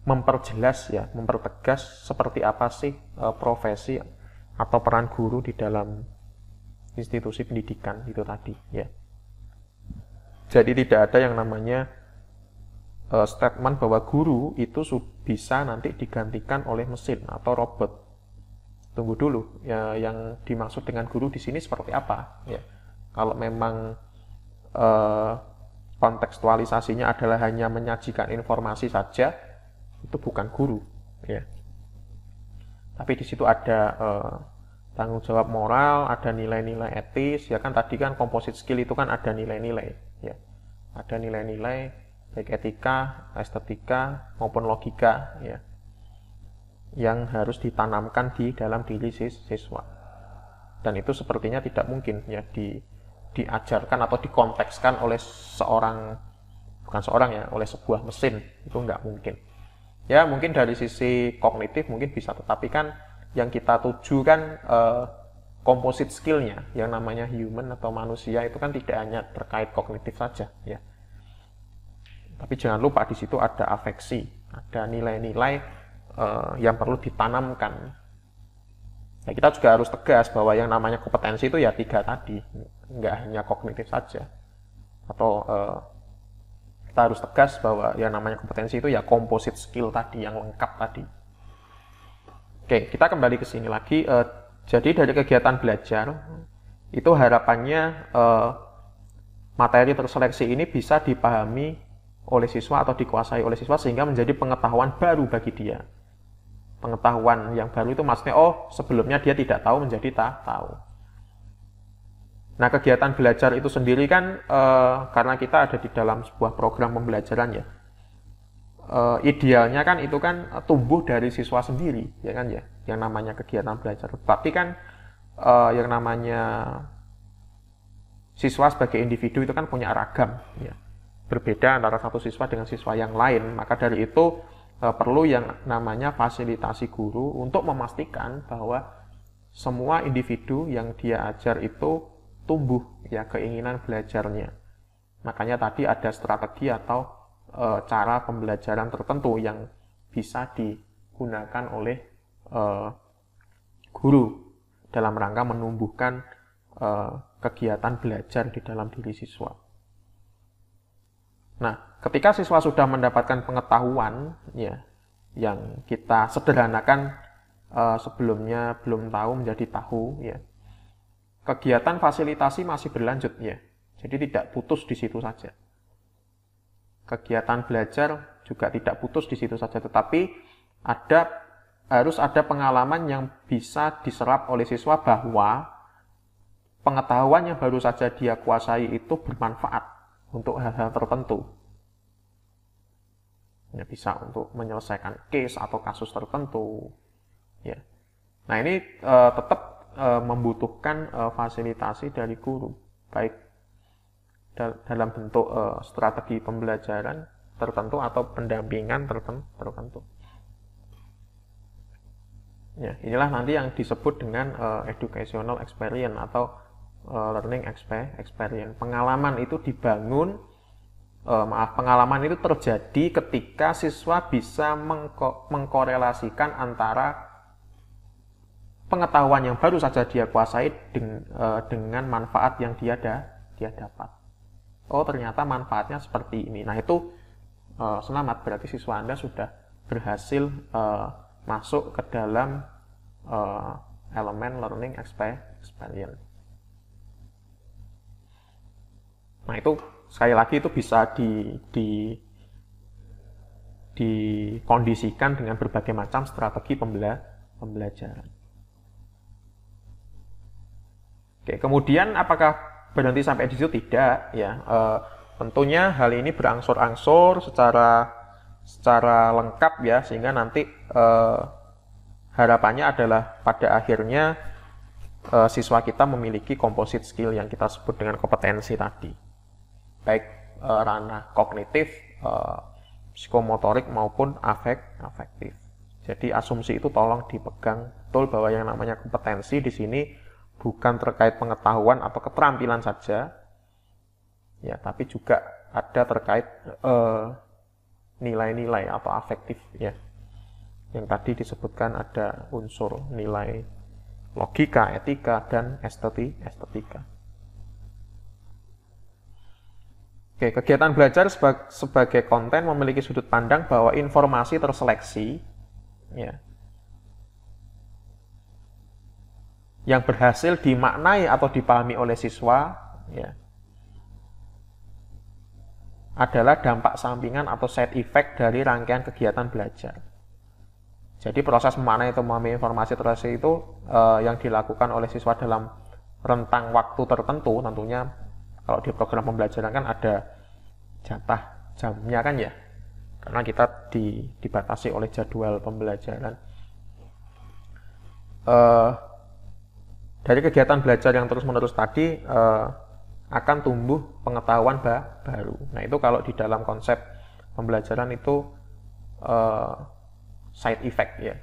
memperjelas ya, mempertegas seperti apa sih profesi atau peran guru di dalam institusi pendidikan itu tadi ya. Jadi tidak ada yang namanya statement bahwa guru itu bisa nanti digantikan oleh mesin atau robot. Tunggu dulu, ya, yang dimaksud dengan guru di sini seperti apa? Ya, kalau memang kontekstualisasinya adalah hanya menyajikan informasi saja, itu bukan guru, ya. Tapi di situ ada tanggung jawab moral, ada nilai-nilai etis, ya kan tadi kan composite skill itu kan ada nilai-nilai, ya, ada nilai-nilai baik etika, estetika maupun logika, ya, yang harus ditanamkan di dalam diri siswa. Dan itu sepertinya tidak mungkin ya diajarkan atau dikontekskan oleh oleh sebuah mesin, itu nggak mungkin. Ya mungkin dari sisi kognitif mungkin bisa, tetapi kan yang kita tuju kan composite skillnya, yang namanya human atau manusia itu kan tidak hanya terkait kognitif saja ya. Tapi jangan lupa di situ ada afeksi, ada nilai-nilai yang perlu ditanamkan. Ya, kita juga harus tegas bahwa yang namanya kompetensi itu ya 3 tadi, nggak hanya kognitif saja. Atau kita harus tegas bahwa yang namanya kompetensi itu ya composite skill tadi, yang lengkap tadi. Oke, kita kembali ke sini lagi. Jadi dari kegiatan belajar itu harapannya materi terseleksi ini bisa dipahami oleh siswa atau dikuasai oleh siswa sehingga menjadi pengetahuan baru bagi dia. Pengetahuan yang baru itu maksudnya, oh sebelumnya dia tidak tahu menjadi tahu. Nah kegiatan belajar itu sendiri kan karena kita ada di dalam sebuah program pembelajaran ya, idealnya kan itu kan tumbuh dari siswa sendiri ya kan ya, yang namanya kegiatan belajar. Tapi kan yang namanya siswa sebagai individu itu kan punya ragam ya, berbeda antara satu siswa dengan siswa yang lain. Maka dari itu perlu yang namanya fasilitasi guru untuk memastikan bahwa semua individu yang dia ajar itu tumbuh ya keinginan belajarnya. Makanya tadi ada strategi atau cara pembelajaran tertentu yang bisa digunakan oleh guru dalam rangka menumbuhkan kegiatan belajar di dalam diri siswa. Nah, ketika siswa sudah mendapatkan pengetahuan ya, yang kita sederhanakan sebelumnya belum tahu menjadi tahu ya, kegiatan fasilitasi masih berlanjut ya. Jadi tidak putus di situ saja. Kegiatan belajar juga tidak putus di situ saja, tetapi harus ada pengalaman yang bisa diserap oleh siswa bahwa pengetahuan yang baru saja dia kuasai itu bermanfaat untuk hal-hal tertentu. Ya, bisa untuk menyelesaikan case atau kasus tertentu. Ya. Nah ini tetap membutuhkan fasilitasi dari guru, baik dalam bentuk strategi pembelajaran tertentu atau pendampingan tertentu. Ya, inilah nanti yang disebut dengan educational experience atau learning experience. Pengalaman itu dibangun pengalaman itu terjadi ketika siswa bisa mengkorelasikan antara pengetahuan yang baru saja dia kuasai dengan manfaat yang dia dapat. Oh, ternyata manfaatnya seperti ini. Nah, itu selamat, berarti siswa Anda sudah berhasil masuk ke dalam elemen learning experience. Nah, itu sekali lagi itu bisa dikondisikan dengan berbagai macam strategi pembelajaran. Oke, kemudian apakah berhenti sampai di situ? Tidak, ya. Tentunya hal ini berangsur-angsur secara lengkap ya, sehingga nanti harapannya adalah pada akhirnya siswa kita memiliki composite skill yang kita sebut dengan kompetensi tadi, baik ranah kognitif, psikomotorik maupun afektif. Jadi asumsi itu tolong dipegang betul bahwa yang namanya kompetensi di sini bukan terkait pengetahuan atau keterampilan saja, ya, tapi juga ada terkait nilai-nilai atau afektif, ya. Yang tadi disebutkan ada unsur nilai logika, etika, dan estetika. Oke, kegiatan belajar sebagai konten memiliki sudut pandang bahwa informasi terseleksi, ya, yang berhasil dimaknai atau dipahami oleh siswa, ya, adalah dampak sampingan atau side effect dari rangkaian kegiatan belajar. Jadi proses memaknai atau memahami informasi tersebut itu yang dilakukan oleh siswa dalam rentang waktu tertentu. Tentunya kalau di program pembelajaran kan ada jatah jamnya kan ya, karena kita dibatasi oleh jadwal pembelajaran. Dari kegiatan belajar yang terus-menerus tadi akan tumbuh pengetahuan baru. Nah, itu kalau di dalam konsep pembelajaran itu side effect, ya,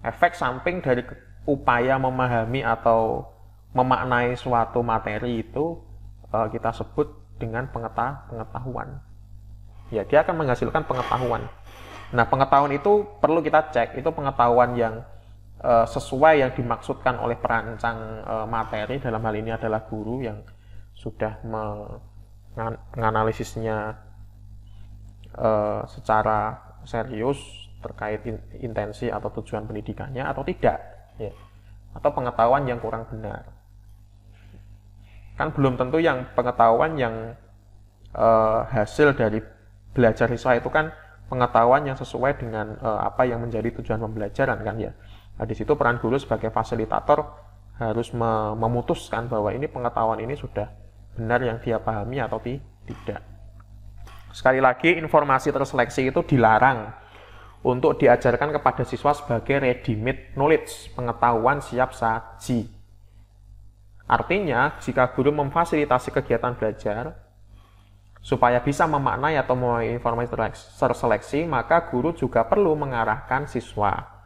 efek samping dari upaya memahami atau memaknai suatu materi itu kita sebut dengan pengetahuan. Ya, dia akan menghasilkan pengetahuan. Nah, pengetahuan itu perlu kita cek, itu pengetahuan yang sesuai yang dimaksudkan oleh perancang materi, dalam hal ini adalah guru yang sudah menganalisisnya secara serius terkait intensi atau tujuan pendidikannya atau tidak, ya, atau pengetahuan yang kurang benar. Kan belum tentu yang pengetahuan yang hasil dari belajar siswa itu kan pengetahuan yang sesuai dengan apa yang menjadi tujuan pembelajaran kan ya. Nah, di situ peran guru sebagai fasilitator harus memutuskan bahwa ini pengetahuan ini sudah benar yang dia pahami atau tidak. Sekali lagi, informasi terseleksi itu dilarang untuk diajarkan kepada siswa sebagai ready-made knowledge, pengetahuan siap saji. Artinya, jika guru memfasilitasi kegiatan belajar supaya bisa memaknai atau memahami informasi terseleksi, maka guru juga perlu mengarahkan siswa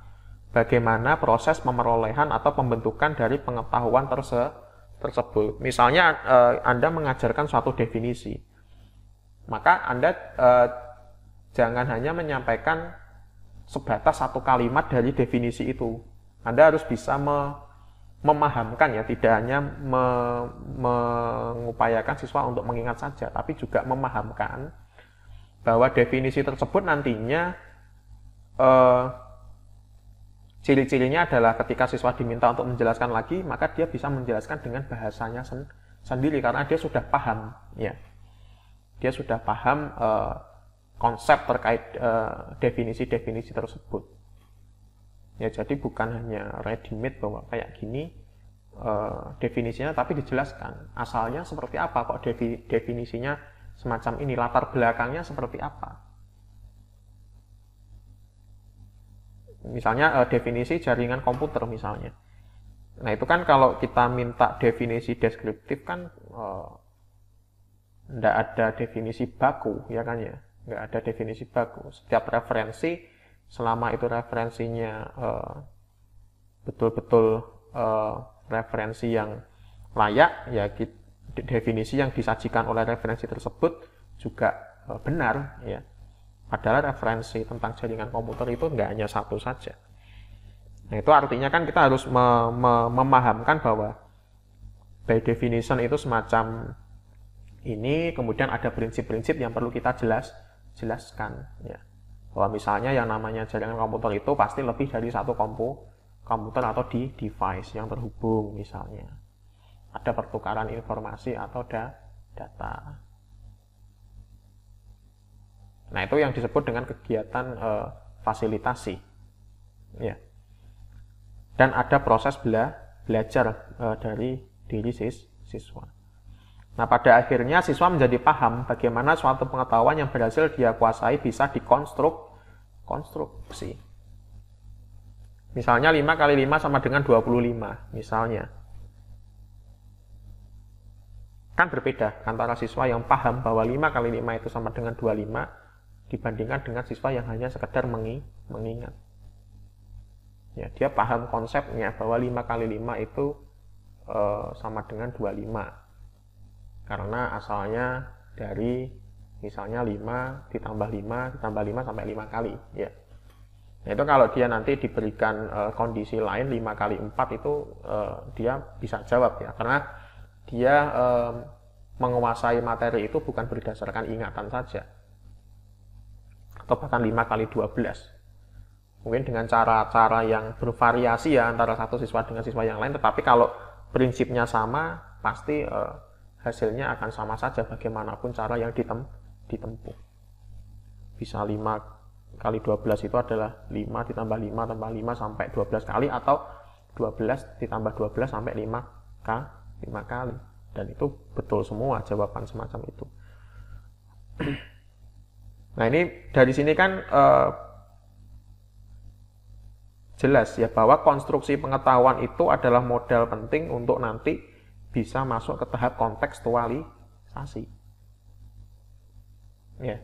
bagaimana proses pemerolehan atau pembentukan dari pengetahuan tersebut. Misalnya, Anda mengajarkan suatu definisi, maka Anda jangan hanya menyampaikan sebatas satu kalimat dari definisi itu. Anda harus bisa memahamkan, ya, tidak hanya mengupayakan siswa untuk mengingat saja, tapi juga memahamkan bahwa definisi tersebut nantinya ciri-cirinya adalah ketika siswa diminta untuk menjelaskan lagi, maka dia bisa menjelaskan dengan bahasanya sendiri karena dia sudah paham, ya. Dia sudah paham konsep terkait definisi-definisi tersebut. Ya, jadi bukan hanya ready-made bahwa kayak gini definisinya, tapi dijelaskan asalnya seperti apa, kok definisinya semacam ini, latar belakangnya seperti apa. Misalnya definisi jaringan komputer misalnya. Nah, itu kan kalau kita minta definisi deskriptif kan tidak ada definisi baku, ya kan ya. Nggak ada definisi baku. Setiap referensi, selama itu referensinya betul-betul referensi yang layak, ya definisi yang disajikan oleh referensi tersebut juga benar ya. Padahal referensi tentang jaringan komputer itu nggak hanya satu saja. Nah, itu artinya kan kita harus memahamkan bahwa by definition itu semacam ini, kemudian ada prinsip-prinsip yang perlu kita jelaskan ya. Bahwa misalnya yang namanya jaringan komputer itu pasti lebih dari satu komputer atau di device yang terhubung misalnya. Ada pertukaran informasi atau data. Nah, itu yang disebut dengan kegiatan fasilitasi. Ya. Dan ada proses belajar dari diri siswa. Nah, pada akhirnya siswa menjadi paham bagaimana suatu pengetahuan yang berhasil dia kuasai bisa dikonstruksi. Misalnya 5 kali 5 sama dengan 25, misalnya. Kan berbeda antara siswa yang paham bahwa 5 kali 5 itu sama dengan 25 dibandingkan dengan siswa yang hanya sekedar mengingat. Ya, dia paham konsepnya bahwa 5 kali 5 itu sama dengan 25. Karena asalnya dari misalnya 5 ditambah 5 ditambah 5 sampai 5 kali. Ya. Nah, itu kalau dia nanti diberikan kondisi lain 5 kali 4 itu dia bisa jawab ya. Karena dia menguasai materi itu bukan berdasarkan ingatan saja. Atau bahkan 5 kali 12. Mungkin dengan cara-cara yang bervariasi ya antara satu siswa dengan siswa yang lain, tetapi kalau prinsipnya sama, pasti hasilnya akan sama saja bagaimanapun cara yang ditempuh. Bisa 5 kali 12 itu adalah 5 ditambah 5 tambah 5 sampai 12 kali, atau 12 ditambah 12 sampai 5 kali. Dan itu betul semua jawaban semacam itu. Nah, ini dari sini kan jelas ya bahwa konstruksi pengetahuan itu adalah modal penting untuk nanti bisa masuk ke tahap kontekstualisasi. Ya.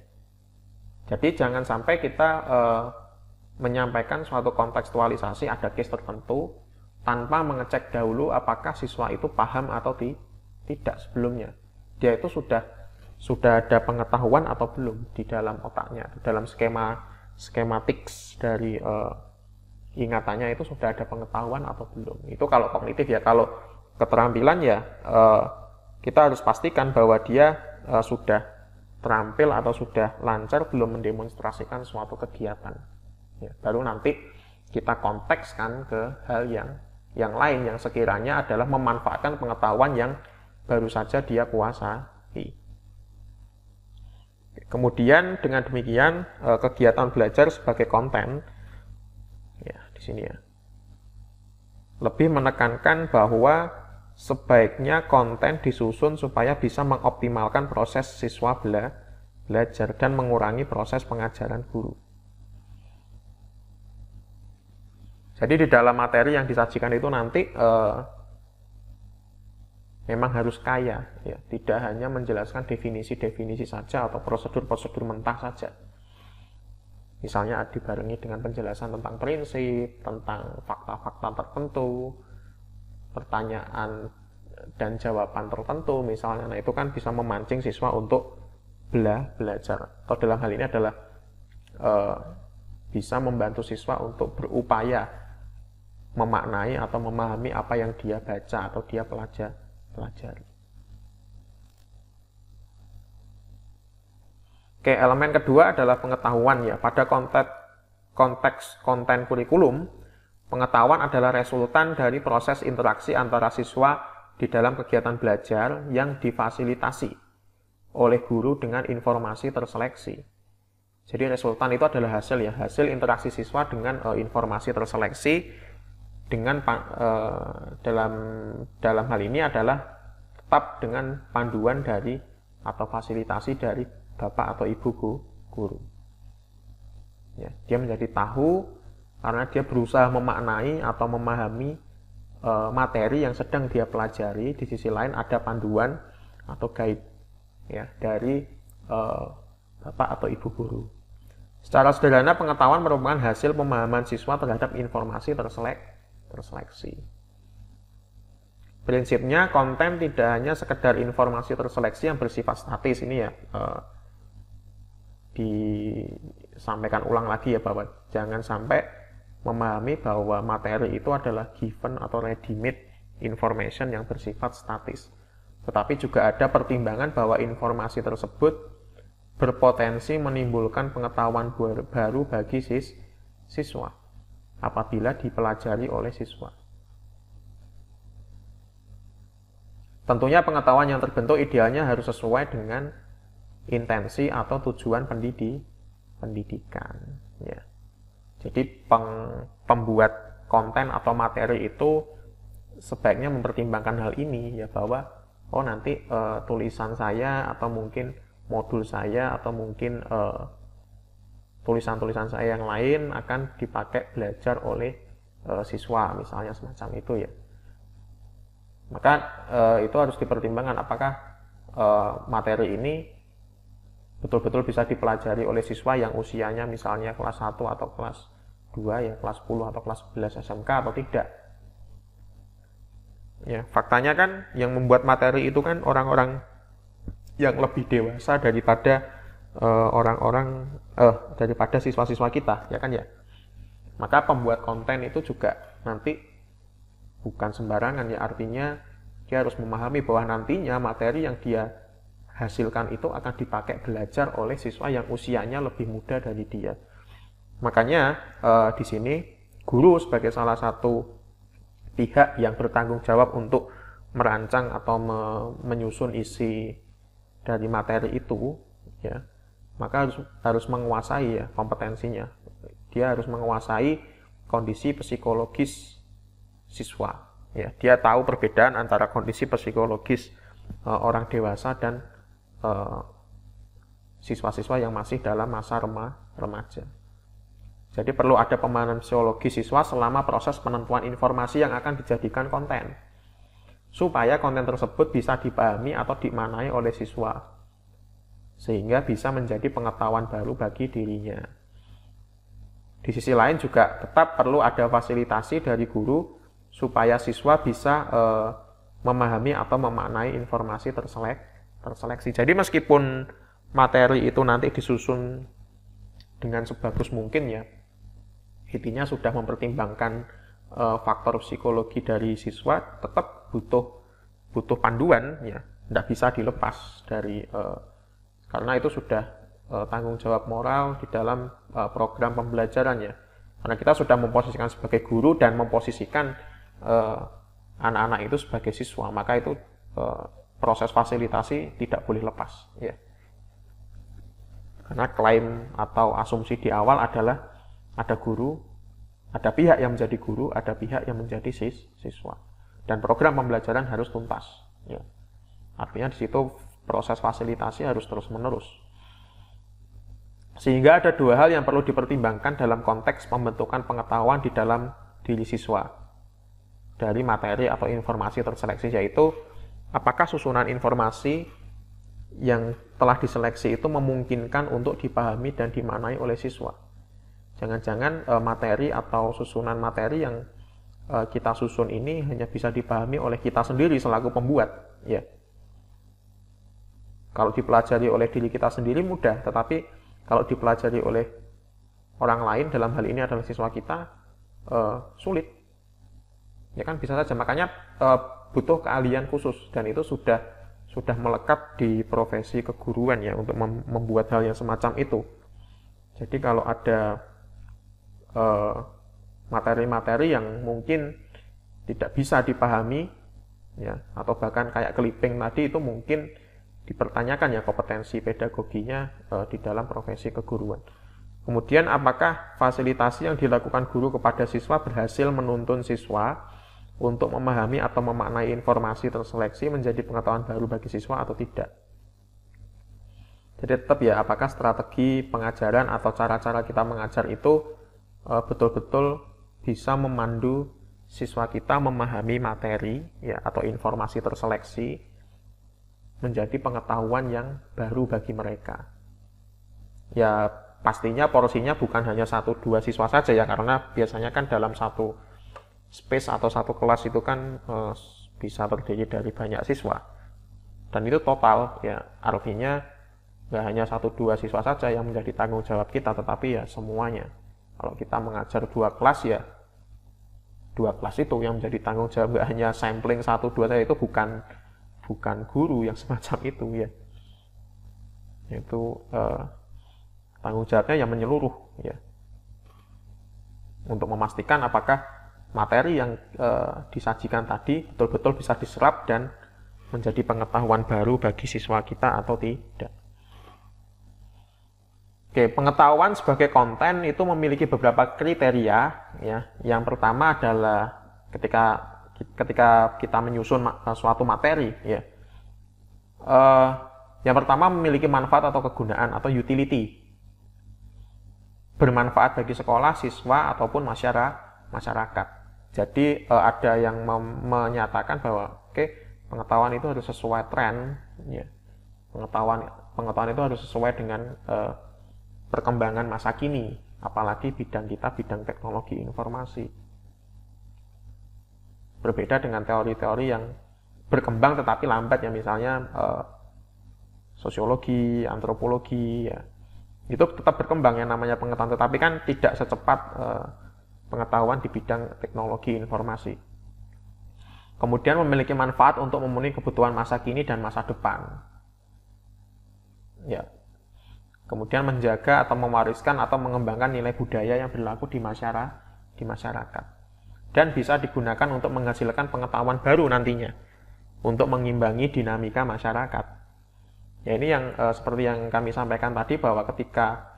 Jadi jangan sampai kita menyampaikan suatu kontekstualisasi ada case tertentu tanpa mengecek dahulu apakah siswa itu paham atau tidak sebelumnya. Dia itu sudah ada pengetahuan atau belum di dalam otaknya, dalam skematik dari ingatannya itu sudah ada pengetahuan atau belum. Itu kalau kognitif ya. Kalau keterampilan ya kita harus pastikan bahwa dia sudah terampil atau sudah lancar belum mendemonstrasikan suatu kegiatan ya, baru nanti kita kontekskan ke hal yang lain yang sekiranya adalah memanfaatkan pengetahuan yang baru saja dia kuasai. Kemudian dengan demikian kegiatan belajar sebagai konten ya di sini ya lebih menekankan bahwa sebaiknya konten disusun supaya bisa mengoptimalkan proses siswa belajar dan mengurangi proses pengajaran guru. Jadi di dalam materi yang disajikan itu nanti memang harus kaya, ya. Tidak hanya menjelaskan definisi-definisi saja atau prosedur-prosedur mentah saja. Misalnya dibarengi dengan penjelasan tentang prinsip, tentang fakta-fakta tertentu, pertanyaan dan jawaban tertentu misalnya. Nah, itu kan bisa memancing siswa untuk belajar. Atau dalam hal ini adalah bisa membantu siswa untuk berupaya memaknai atau memahami apa yang dia baca atau dia pelajari. Oke, elemen kedua adalah pengetahuan ya. Pada konteks konten kurikulum, pengetahuan adalah resultan dari proses interaksi antara siswa di dalam kegiatan belajar yang difasilitasi oleh guru dengan informasi terseleksi. Jadi resultan itu adalah hasil ya, hasil interaksi siswa dengan informasi terseleksi dengan dalam hal ini adalah tetap dengan panduan dari atau fasilitasi dari bapak atau ibu guru. Ya, dia menjadi tahu karena dia berusaha memaknai atau memahami materi yang sedang dia pelajari. Di sisi lain ada panduan atau guide ya dari bapak atau ibu guru. Secara sederhana, pengetahuan merupakan hasil pemahaman siswa terhadap informasi terseleksi. Prinsipnya konten tidak hanya sekedar informasi terseleksi yang bersifat statis ini ya. disampaikan ulang lagi ya, bahwa jangan sampai memahami bahwa materi itu adalah given atau ready-made information yang bersifat statis. Tetapi juga ada pertimbangan bahwa informasi tersebut berpotensi menimbulkan pengetahuan baru bagi siswa apabila dipelajari oleh siswa. Tentunya pengetahuan yang terbentuk idealnya harus sesuai dengan intensi atau tujuan pendidikan. Ya. Jadi pembuat konten atau materi itu sebaiknya mempertimbangkan hal ini ya, bahwa nanti tulisan saya atau mungkin modul saya atau mungkin tulisan-tulisan saya yang lain akan dipakai belajar oleh siswa misalnya, semacam itu ya. Maka itu harus dipertimbangkan apakah materi ini betul-betul bisa dipelajari oleh siswa yang usianya misalnya kelas 1 atau kelas 2 ya, kelas 10 atau kelas 11 SMK atau tidak. Ya, faktanya kan yang membuat materi itu kan orang-orang yang lebih dewasa daripada daripada siswa-siswa kita, ya kan ya. Maka pembuat konten itu juga nanti bukan sembarangan ya, artinya dia harus memahami bahwa nantinya materi yang dia hasilkan itu akan dipakai belajar oleh siswa yang usianya lebih muda dari dia. Makanya di sini guru sebagai salah satu pihak yang bertanggung jawab untuk merancang atau menyusun isi dari materi itu, ya, maka harus menguasai ya kompetensinya. Dia harus menguasai kondisi psikologis siswa. Ya, dia tahu perbedaan antara kondisi psikologis orang dewasa dan siswa-siswa yang masih dalam masa remaja. Jadi perlu ada pemahaman psikologi siswa selama proses penentuan informasi yang akan dijadikan konten, supaya konten tersebut bisa dipahami atau dimaknai oleh siswa, sehingga bisa menjadi pengetahuan baru bagi dirinya. Di sisi lain juga tetap perlu ada fasilitasi dari guru supaya siswa bisa memahami atau memaknai informasi terseleksi. Jadi meskipun materi itu nanti disusun dengan sebagus mungkin ya, intinya sudah mempertimbangkan faktor psikologi dari siswa, tetap butuh panduan ya, tidak bisa dilepas dari karena itu sudah tanggung jawab moral di dalam program pembelajaran ya. Karena kita sudah memposisikan sebagai guru dan memposisikan anak-anak itu sebagai siswa, maka itu proses fasilitasi tidak boleh lepas ya. Karena klaim atau asumsi di awal adalah ada guru, ada pihak yang menjadi guru, ada pihak yang menjadi siswa, dan program pembelajaran harus tuntas ya. Artinya di situ proses fasilitasi harus terus-menerus. Sehingga ada dua hal yang perlu dipertimbangkan dalam konteks pembentukan pengetahuan di dalam diri siswa dari materi atau informasi terseleksi, yaitu apakah susunan informasi yang telah diseleksi itu memungkinkan untuk dipahami dan dimaknai oleh siswa. Jangan-jangan materi atau susunan materi yang kita susun ini hanya bisa dipahami oleh kita sendiri selaku pembuat ya. Kalau dipelajari oleh diri kita sendiri mudah, tetapi kalau dipelajari oleh orang lain, dalam hal ini adalah siswa kita, sulit. Ya kan, bisa saja. Makanya butuh keahlian khusus, dan itu sudah melekat di profesi keguruan ya, untuk membuat hal yang semacam itu. Jadi kalau ada materi-materi yang mungkin tidak bisa dipahami ya, atau bahkan kayak clipping tadi, itu mungkin dipertanyakan ya kompetensi pedagoginya di dalam profesi keguruan. Kemudian apakah fasilitasi yang dilakukan guru kepada siswa berhasil menuntun siswa untuk memahami atau memaknai informasi terseleksi menjadi pengetahuan baru bagi siswa atau tidak. Jadi tetap ya, apakah strategi pengajaran atau cara-cara kita mengajar itu betul-betul bisa memandu siswa kita memahami materi ya, atau informasi terseleksi menjadi pengetahuan yang baru bagi mereka. Ya pastinya porsinya bukan hanya 1-2 siswa saja ya, karena biasanya kan dalam satu space atau satu kelas itu kan bisa terdiri dari banyak siswa. Dan itu total ya, artinya nggak hanya 1-2 siswa saja yang menjadi tanggung jawab kita, tetapi ya semuanya. Kalau kita mengajar 2 kelas ya 2 kelas itu yang menjadi tanggung jawab, nggak hanya sampling 1-2 saja, itu bukan guru yang semacam itu ya. Itu tanggung jawabnya yang menyeluruh ya, untuk memastikan apakah materi yang disajikan tadi betul-betul bisa diserap dan menjadi pengetahuan baru bagi siswa kita atau tidak. Oke, pengetahuan sebagai konten itu memiliki beberapa kriteria ya. Yang pertama adalah ketika kita menyusun suatu materi ya. Yang pertama memiliki manfaat atau kegunaan atau utility. Bermanfaat bagi sekolah, siswa ataupun masyarakat. Jadi ada yang menyatakan bahwa pengetahuan itu harus sesuai tren ya. Pengetahuan itu harus sesuai dengan perkembangan masa kini, apalagi bidang kita bidang teknologi informasi. Berbeda dengan teori-teori yang berkembang tetapi lambat ya, misalnya sosiologi, antropologi ya. Itu tetap berkembang yang namanya pengetahuan, tetapi kan tidak secepat pengetahuan di bidang teknologi informasi. Kemudian memiliki manfaat untuk memenuhi kebutuhan masa kini dan masa depan. Ya. Kemudian menjaga atau mewariskan atau mengembangkan nilai budaya yang berlaku di masyarakat. Dan bisa digunakan untuk menghasilkan pengetahuan baru nantinya untuk mengimbangi dinamika masyarakat. Ya, ini yang seperti yang kami sampaikan tadi, bahwa ketika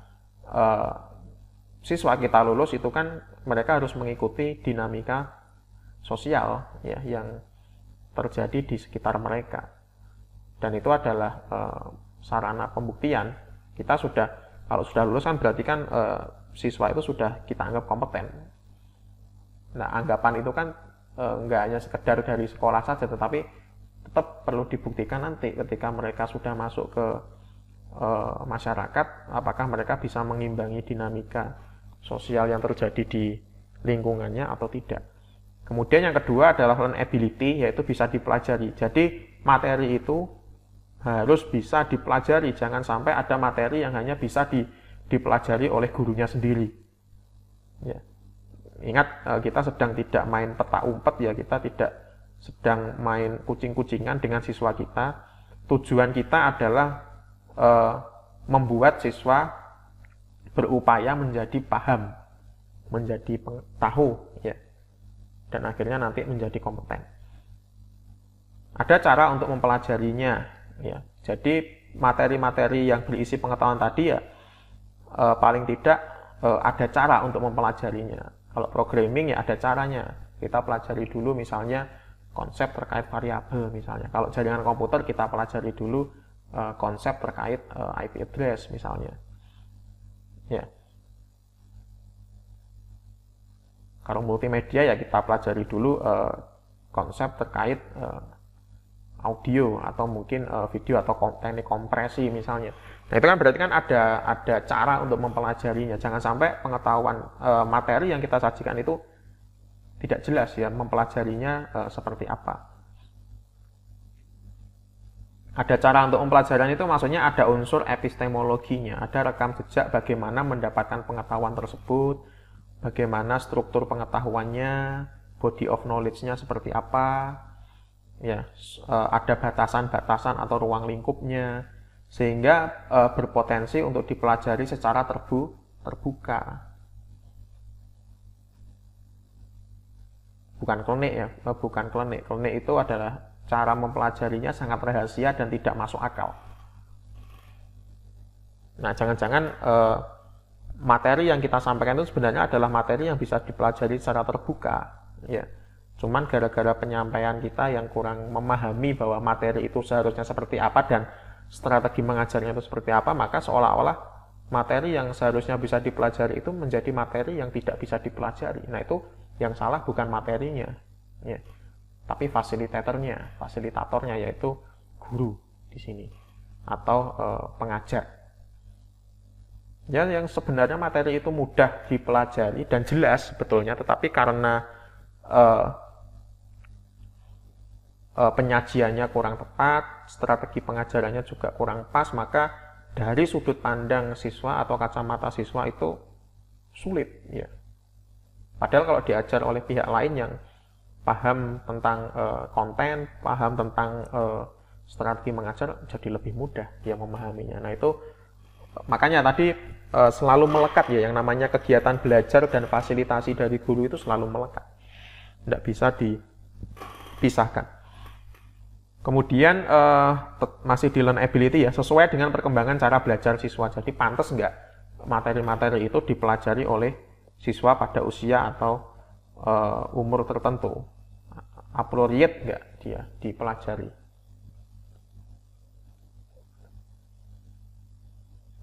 siswa kita lulus itu kan mereka harus mengikuti dinamika sosial ya yang terjadi di sekitar mereka. Dan itu adalah sarana pembuktian. Kalau sudah lulus kan berarti kan siswa itu sudah kita anggap kompeten. Nah, anggapan itu kan nggak hanya sekedar dari sekolah saja, tetapi tetap perlu dibuktikan nanti ketika mereka sudah masuk ke masyarakat, apakah mereka bisa mengimbangi dinamika sosial yang terjadi di lingkungannya atau tidak. Kemudian yang kedua adalah learnability, yaitu bisa dipelajari. Jadi materi itu harus bisa dipelajari, jangan sampai ada materi yang hanya bisa dipelajari oleh gurunya sendiri. Ya. Ingat, kita sedang tidak main peta umpet ya, kita tidak sedang main kucing-kucingan dengan siswa kita. Tujuan kita adalah membuat siswa berupaya menjadi paham, menjadi tahu ya, dan akhirnya nanti menjadi kompeten. Ada cara untuk mempelajarinya. Ya, jadi materi-materi yang berisi pengetahuan tadi ya paling tidak ada cara untuk mempelajarinya. Kalau programming ya ada caranya. Kita pelajari dulu misalnya konsep terkait variabel misalnya. Kalau jaringan komputer kita pelajari dulu konsep terkait IP address misalnya. Ya. Kalau multimedia ya kita pelajari dulu konsep terkait audio atau mungkin video atau teknik kompresi misalnya. Nah, itu kan berarti kan ada cara untuk mempelajarinya. Jangan sampai pengetahuan materi yang kita sajikan itu tidak jelas ya mempelajarinya seperti apa. Ada cara untuk mempelajarinya itu, maksudnya ada unsur epistemologinya, ada rekam jejak bagaimana mendapatkan pengetahuan tersebut, bagaimana struktur pengetahuannya, body of knowledge-nya seperti apa. Ya, ada batasan-batasan atau ruang lingkupnya, sehingga berpotensi untuk dipelajari secara terbuka. Bukan klinik ya, bukan klinik. Klinik itu adalah cara mempelajarinya sangat rahasia dan tidak masuk akal. Nah, jangan-jangan materi yang kita sampaikan itu sebenarnya adalah materi yang bisa dipelajari secara terbuka, ya. Cuman gara-gara penyampaian kita yang kurang memahami bahwa materi itu seharusnya seperti apa dan strategi mengajarnya itu seperti apa, maka seolah-olah materi yang seharusnya bisa dipelajari itu menjadi materi yang tidak bisa dipelajari. Nah, itu yang salah bukan materinya, ya, tapi fasilitatornya, yaitu guru di sini atau pengajar. Ya, yang sebenarnya materi itu mudah dipelajari dan jelas sebetulnya, tetapi karena penyajiannya kurang tepat, strategi pengajarannya juga kurang pas, maka dari sudut pandang siswa atau kacamata siswa itu sulit ya. Padahal kalau diajar oleh pihak lain yang paham tentang konten, paham tentang strategi mengajar, jadi lebih mudah dia memahaminya. Nah itu makanya tadi selalu melekat ya, yang namanya kegiatan belajar dan fasilitasi dari guru itu selalu melekat, tidak bisa dipisahkan. Kemudian masih di learnability ya, sesuai dengan perkembangan cara belajar siswa. Jadi pantas nggak materi-materi itu dipelajari oleh siswa pada usia atau umur tertentu, appropriate nggak dia dipelajari.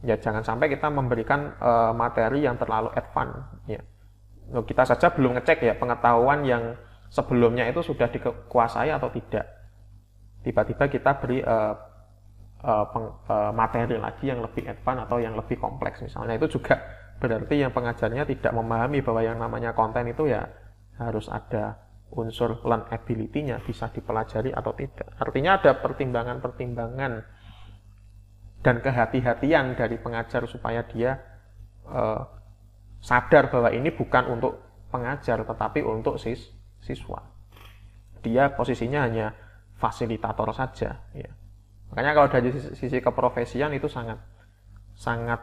Ya jangan sampai kita memberikan materi yang terlalu advance ya. Kita saja belum ngecek ya pengetahuan yang sebelumnya itu sudah dikuasai atau tidak. Tiba-tiba kita beri materi lagi yang lebih advance atau yang lebih kompleks misalnya, itu juga berarti yang pengajarnya tidak memahami bahwa yang namanya konten itu ya harus ada unsur learnability-nya, bisa dipelajari atau tidak. Artinya ada pertimbangan-pertimbangan dan kehati-hatian dari pengajar supaya dia sadar bahwa ini bukan untuk pengajar tetapi untuk siswa. Dia posisinya hanya fasilitator saja ya. Makanya kalau dari sisi keprofesian itu sangat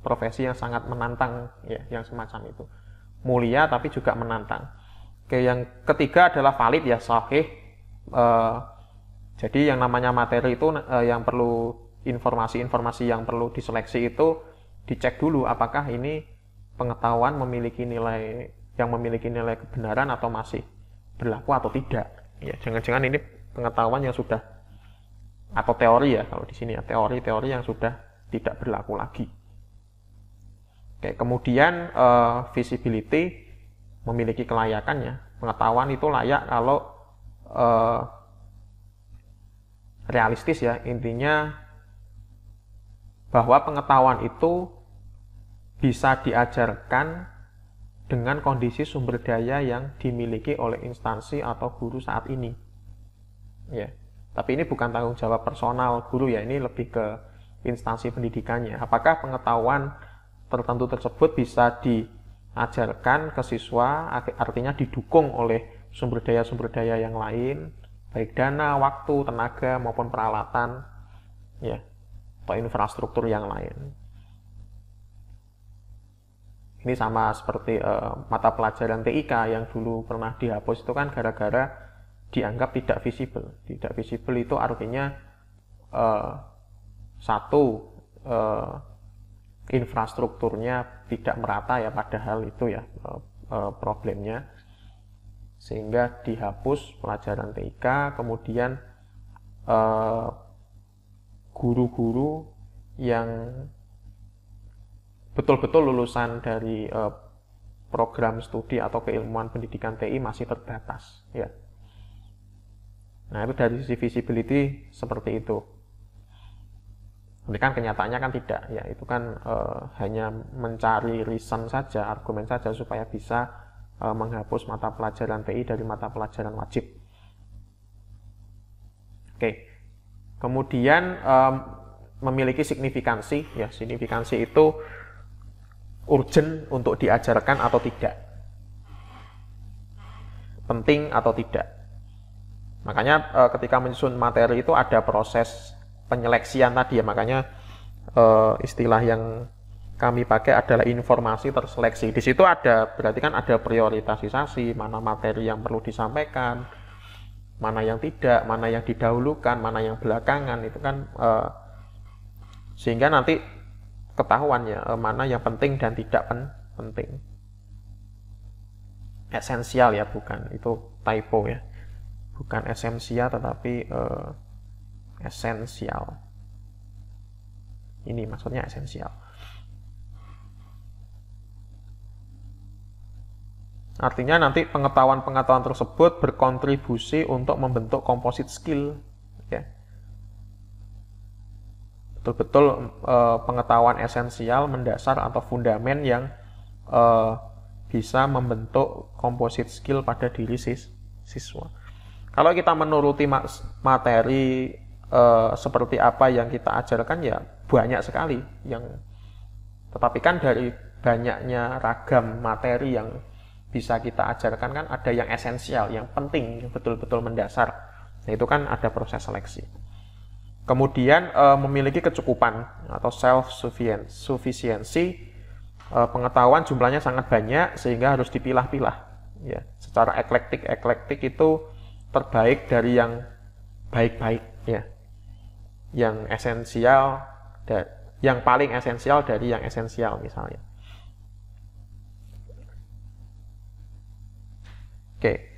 profesi yang sangat menantang ya, yang semacam itu. Mulia tapi juga menantang. Oke, yang ketiga adalah valid ya, sahih. Jadi yang namanya materi itu yang perlu informasi-informasi yang perlu diseleksi itu dicek dulu apakah ini pengetahuan memiliki nilai kebenaran atau masih berlaku atau tidak. Ya, jangan-jangan ini pengetahuan yang sudah atau teori ya, kalau di sini ya teori-teori yang sudah tidak berlaku lagi. Oke, kemudian visibility memiliki kelayakannya. Pengetahuan itu layak kalau realistis ya, intinya bahwa pengetahuan itu bisa diajarkan dengan kondisi sumber daya yang dimiliki oleh instansi atau guru saat ini. Ya, tapi ini bukan tanggung jawab personal guru ya, ini lebih ke instansi pendidikannya. Apakah pengetahuan tertentu tersebut bisa diajarkan ke siswa, artinya didukung oleh sumber daya yang lain, baik dana, waktu, tenaga maupun peralatan, ya, atau infrastruktur yang lain. Ini sama seperti mata pelajaran TIK yang dulu pernah dihapus itu kan gara-gara dianggap tidak visible. Tidak visible itu artinya satu, infrastrukturnya tidak merata ya, padahal itu ya problemnya, sehingga dihapus pelajaran TIK. Kemudian guru-guru yang betul-betul lulusan dari program studi atau keilmuan pendidikan TI masih terbatas ya. Nah itu dari sisi visibility seperti itu. Tapi kan kenyataannya kan tidak ya, itu kan hanya mencari reason saja, argumen saja supaya bisa menghapus mata pelajaran TI dari mata pelajaran wajib. Oke. Kemudian memiliki signifikansi ya, signifikansi itu urgent untuk diajarkan atau tidak, penting atau tidak. Makanya ketika menyusun materi itu ada proses penyeleksian tadi ya, makanya istilah yang kami pakai adalah informasi terseleksi. Di situ ada, berarti kan ada prioritasisasi, mana materi yang perlu disampaikan, mana yang tidak, mana yang didahulukan, mana yang belakangan, itu kan sehingga nanti ketahuan ya mana yang penting dan tidak penting. Esensial ya, bukan, itu typo ya, bukan esensial tetapi esensial. Ini maksudnya esensial. Artinya nanti pengetahuan-pengetahuan tersebut berkontribusi untuk membentuk composite skill ya. Betul-betul pengetahuan esensial, mendasar atau fundamen yang bisa membentuk composite skill pada diri siswa. Kalau kita menuruti materi seperti apa yang kita ajarkan ya banyak sekali tetapi kan dari banyaknya ragam materi yang bisa kita ajarkan kan ada yang esensial, yang penting, yang betul-betul mendasar. Nah, itu kan ada proses seleksi. Kemudian memiliki kecukupan atau self-sufficiency, pengetahuan jumlahnya sangat banyak sehingga harus dipilah-pilah. Ya, secara eklektik itu terbaik dari yang baik-baik, ya, yang esensial, yang paling esensial dari yang esensial misalnya. Oke.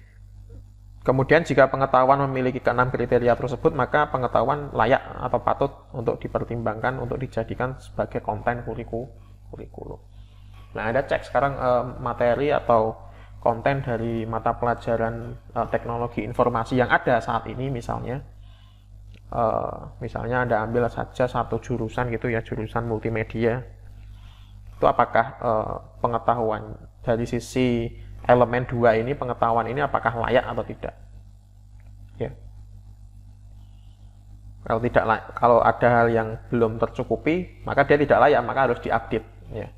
Kemudian jika pengetahuan memiliki keenam kriteria tersebut, maka pengetahuan layak atau patut untuk dipertimbangkan untuk dijadikan sebagai konten kurikulum. Nah, Anda cek sekarang materi atau konten dari mata pelajaran teknologi informasi yang ada saat ini misalnya. Misalnya Anda ambil saja satu jurusan gitu ya, jurusan multimedia. Itu apakah pengetahuan dari sisi elemen 2 ini, pengetahuan ini apakah layak atau tidak? Ya. Kalau ada hal yang belum tercukupi, maka dia tidak layak, maka harus diupdate, ya.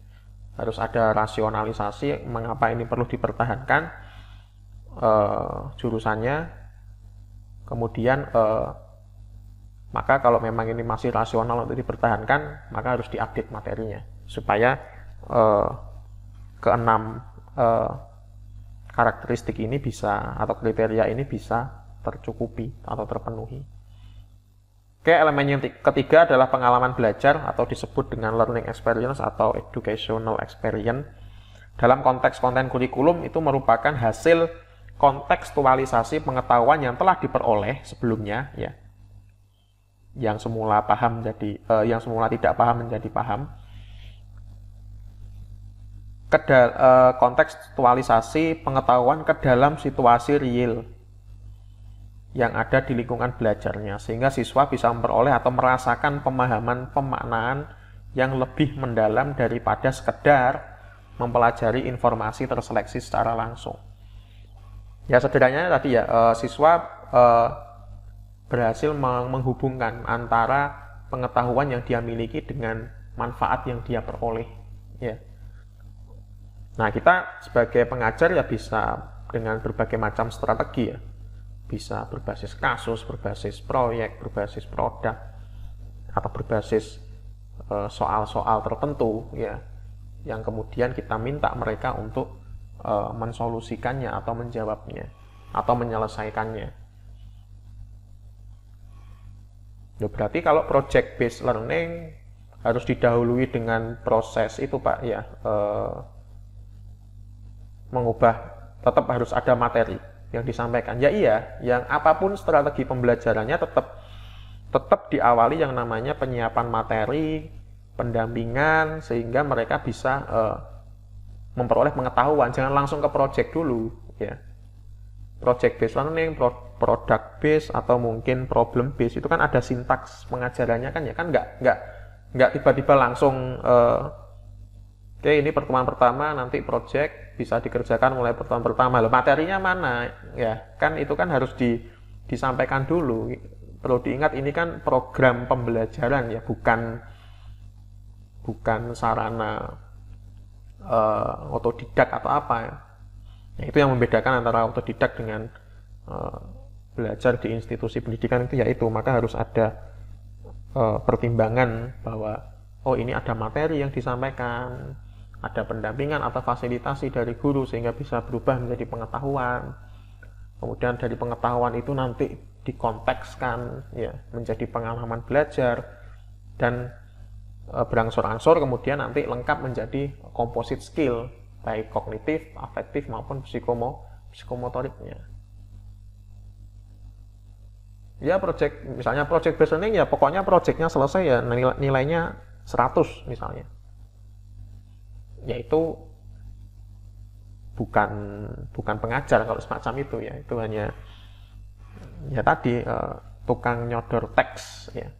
Harus ada rasionalisasi mengapa ini perlu dipertahankan jurusannya. Kemudian maka kalau memang ini masih rasional untuk dipertahankan, maka harus diupdate materinya supaya keenam karakteristik ini bisa, atau kriteria ini bisa tercukupi atau terpenuhi. Oke, elemen yang ketiga adalah pengalaman belajar atau disebut dengan learning experience atau educational experience. Dalam konteks konten kurikulum itu merupakan hasil kontekstualisasi pengetahuan yang telah diperoleh sebelumnya, ya. Yang semula yang semula tidak paham menjadi paham. Kontekstualisasi pengetahuan ke dalam situasi real yang ada di lingkungan belajarnya, sehingga siswa bisa memperoleh atau merasakan pemahaman pemaknaan yang lebih mendalam daripada sekedar mempelajari informasi terseleksi secara langsung. Ya, sederhananya tadi ya, siswa berhasil menghubungkan antara pengetahuan yang dia miliki dengan manfaat yang dia peroleh, ya. Nah, kita sebagai pengajar ya bisa dengan berbagai macam strategi, ya. Bisa berbasis kasus, berbasis proyek, berbasis produk, atau berbasis soal-soal tertentu, ya, yang kemudian kita minta mereka untuk mensolusikannya atau menjawabnya atau menyelesaikannya. Ya, berarti kalau project based learning harus didahului dengan proses itu, Pak, ya, mengubah, tetap harus ada materi yang disampaikan. Ya iya, yang apapun strategi pembelajarannya tetap diawali yang namanya penyiapan materi, pendampingan, sehingga mereka bisa memperoleh pengetahuan. Jangan langsung ke project dulu, ya. Project based learning, product based, atau mungkin problem based, itu kan ada sintaks pengajarannya kan, ya kan, nggak tiba-tiba langsung oke, ini pertemuan pertama, nanti project bisa dikerjakan mulai pertemuan pertama. Loh, materinya mana? Ya, kan itu kan harus disampaikan dulu. Perlu diingat ini kan program pembelajaran, ya, bukan sarana otodidak atau apa, ya. Nah, itu yang membedakan antara otodidak dengan belajar di institusi pendidikan itu, yaitu maka harus ada pertimbangan bahwa oh, ini ada materi yang disampaikan, ada pendampingan atau fasilitasi dari guru sehingga bisa berubah menjadi pengetahuan. Kemudian dari pengetahuan itu nanti dikontekskan, ya, menjadi pengalaman belajar, dan berangsur-angsur kemudian nanti lengkap menjadi composite skill, baik kognitif, afektif maupun psikomotoriknya. Ya, misalnya project based learning, ya pokoknya projectnya selesai ya nilainya 100 misalnya. Yaitu bukan pengajar kalau semacam itu, ya. Itu hanya ya tadi tukang nyodor teks, ya.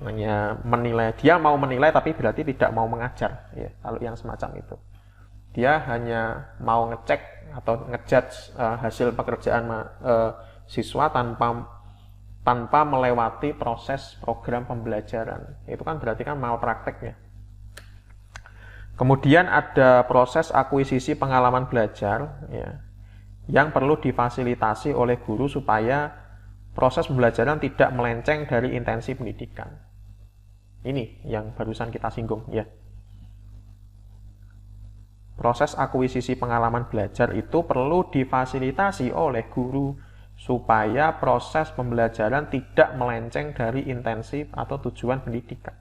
Hanya menilai, dia mau menilai tapi berarti tidak mau mengajar, ya. Kalau yang semacam itu, dia hanya mau ngecek atau ngejudge hasil pekerjaan siswa tanpa tanpa melewati proses program pembelajaran. Itu kan berarti kan malprakteknya. Kemudian ada proses akuisisi pengalaman belajar, ya, yang perlu difasilitasi oleh guru supaya proses pembelajaran tidak melenceng dari intensi pendidikan. Ini yang barusan kita singgung, ya. Proses akuisisi pengalaman belajar itu perlu difasilitasi oleh guru supaya proses pembelajaran tidak melenceng dari intensi atau tujuan pendidikan.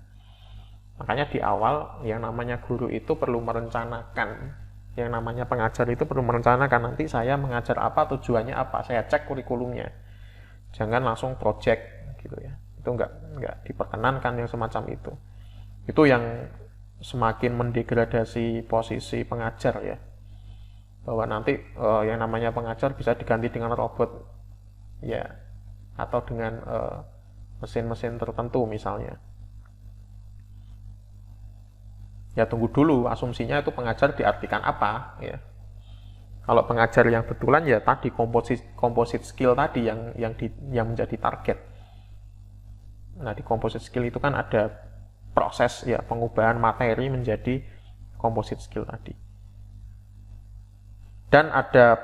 Makanya di awal yang namanya guru itu perlu merencanakan, yang namanya pengajar itu perlu merencanakan nanti saya mengajar apa, tujuannya apa, saya cek kurikulumnya. Jangan langsung project gitu ya. Itu enggak diperkenankan yang semacam itu. Itu yang semakin mendegradasi posisi pengajar ya. Bahwa nanti yang namanya pengajar bisa diganti dengan robot ya, atau dengan mesin-mesin tertentu misalnya. Ya tunggu dulu, asumsinya itu pengajar diartikan apa ya. Kalau pengajar yang betulan ya tadi composite skill tadi yang menjadi target. Nah, di composite skill itu kan ada proses ya pengubahan materi menjadi composite skill tadi. Dan ada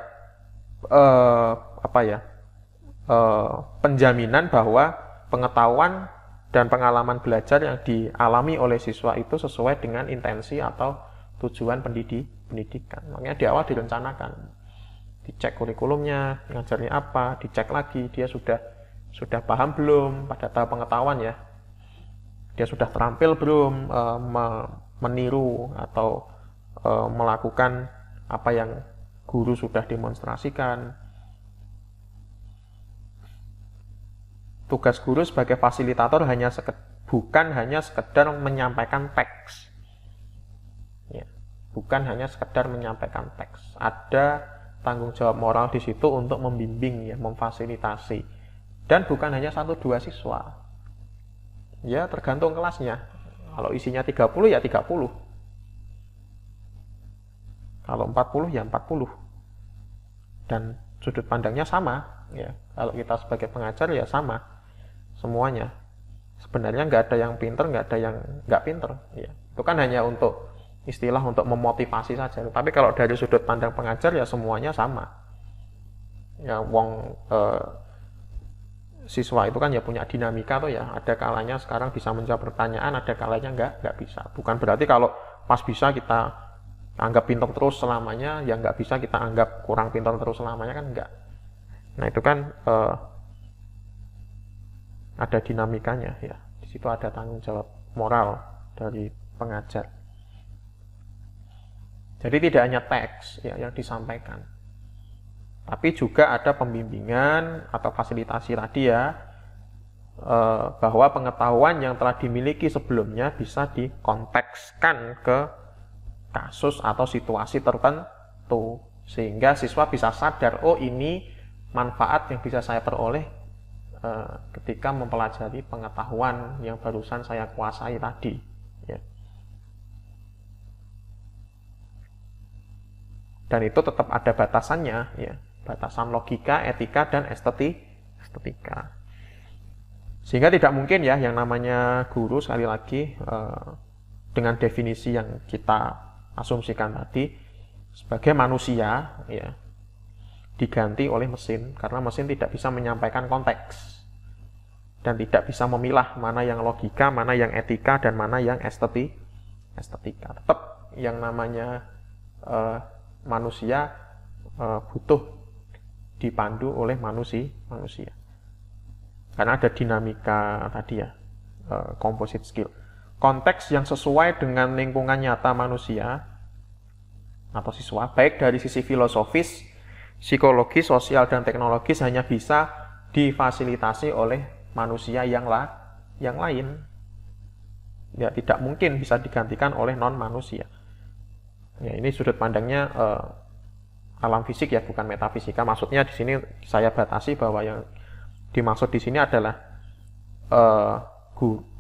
penjaminan bahwa pengetahuan dan pengalaman belajar yang dialami oleh siswa itu sesuai dengan intensi atau tujuan pendidikan. Makanya di awal direncanakan, dicek kurikulumnya, ngajarnya apa, dicek lagi dia sudah paham belum pada tahap pengetahuan ya, dia sudah terampil belum meniru atau melakukan apa yang guru sudah demonstrasikan. Tugas guru sebagai fasilitator bukan hanya sekedar menyampaikan teks. Ya, bukan hanya sekedar menyampaikan teks. Ada tanggung jawab moral di situ untuk membimbing ya, memfasilitasi. Dan bukan hanya 1-2 siswa. Ya, tergantung kelasnya. Kalau isinya 30 ya 30. Kalau 40 ya 40. Dan sudut pandangnya sama ya. Kalau kita sebagai pengajar ya sama. Semuanya sebenarnya nggak ada yang pinter, nggak ada yang nggak pinter ya. Itu kan hanya untuk istilah untuk memotivasi saja, tapi kalau dari sudut pandang pengajar ya semuanya sama ya. Siswa itu kan ya punya dinamika tuh ya, ada kalanya sekarang bisa menjawab pertanyaan, ada kalanya nggak bisa. Bukan berarti kalau pas bisa kita anggap pinter terus selamanya, ya nggak bisa kita anggap kurang pinter terus selamanya, kan nggak. Nah itu kan ada dinamikanya ya. Di situ ada tanggung jawab moral dari pengajar. Jadi tidak hanya teks ya yang disampaikan, tapi juga ada pembimbingan atau fasilitasi tadi ya, bahwa pengetahuan yang telah dimiliki sebelumnya bisa dikontekskan ke kasus atau situasi tertentu, sehingga siswa bisa sadar, oh ini manfaat yang bisa saya peroleh ketika mempelajari pengetahuan yang barusan saya kuasai tadi ya. Dan itu tetap ada batasannya ya, batasan logika, etika, dan estetika. Sehingga tidak mungkin ya yang namanya guru, sekali lagi dengan definisi yang kita asumsikan tadi, sebagai manusia ya, diganti oleh mesin, karena mesin tidak bisa menyampaikan konteks dan tidak bisa memilah mana yang logika, mana yang etika, dan mana yang estetika. Tetap yang namanya manusia butuh dipandu oleh manusia. Karena ada dinamika tadi ya, composite skill. Konteks yang sesuai dengan lingkungan nyata manusia atau siswa, baik dari sisi filosofis, psikologi, sosial, dan teknologis, hanya bisa difasilitasi oleh manusia yang lain. Ya, tidak mungkin bisa digantikan oleh non manusia. Ya, ini sudut pandangnya alam fisik ya, bukan metafisika. Maksudnya di sini saya batasi bahwa yang dimaksud di sini adalah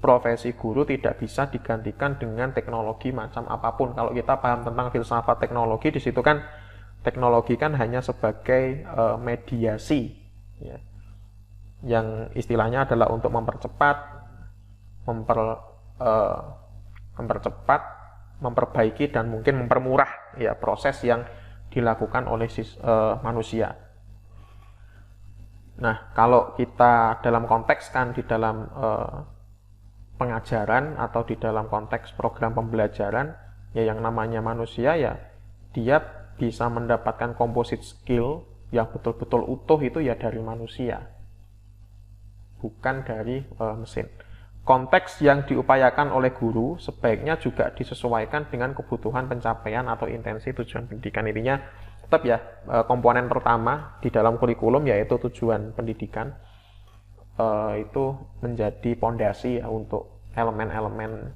profesi guru tidak bisa digantikan dengan teknologi macam apapun. Kalau kita paham tentang filsafat teknologi, di situ kan teknologi kan hanya sebagai mediasi ya. yang istilahnya adalah untuk mempercepat, memperbaiki dan mungkin mempermurah ya proses yang dilakukan oleh manusia. Nah, kalau kita dalam konteks kan di dalam pengajaran atau di dalam konteks program pembelajaran, ya yang namanya manusia ya dia bisa mendapatkan composite skill yang betul-betul utuh itu ya dari manusia, bukan dari mesin. Konteks yang diupayakan oleh guru sebaiknya juga disesuaikan dengan kebutuhan pencapaian atau intensi tujuan pendidikan. Intinya tetap ya komponen pertama di dalam kurikulum yaitu tujuan pendidikan itu menjadi pondasi ya untuk elemen-elemen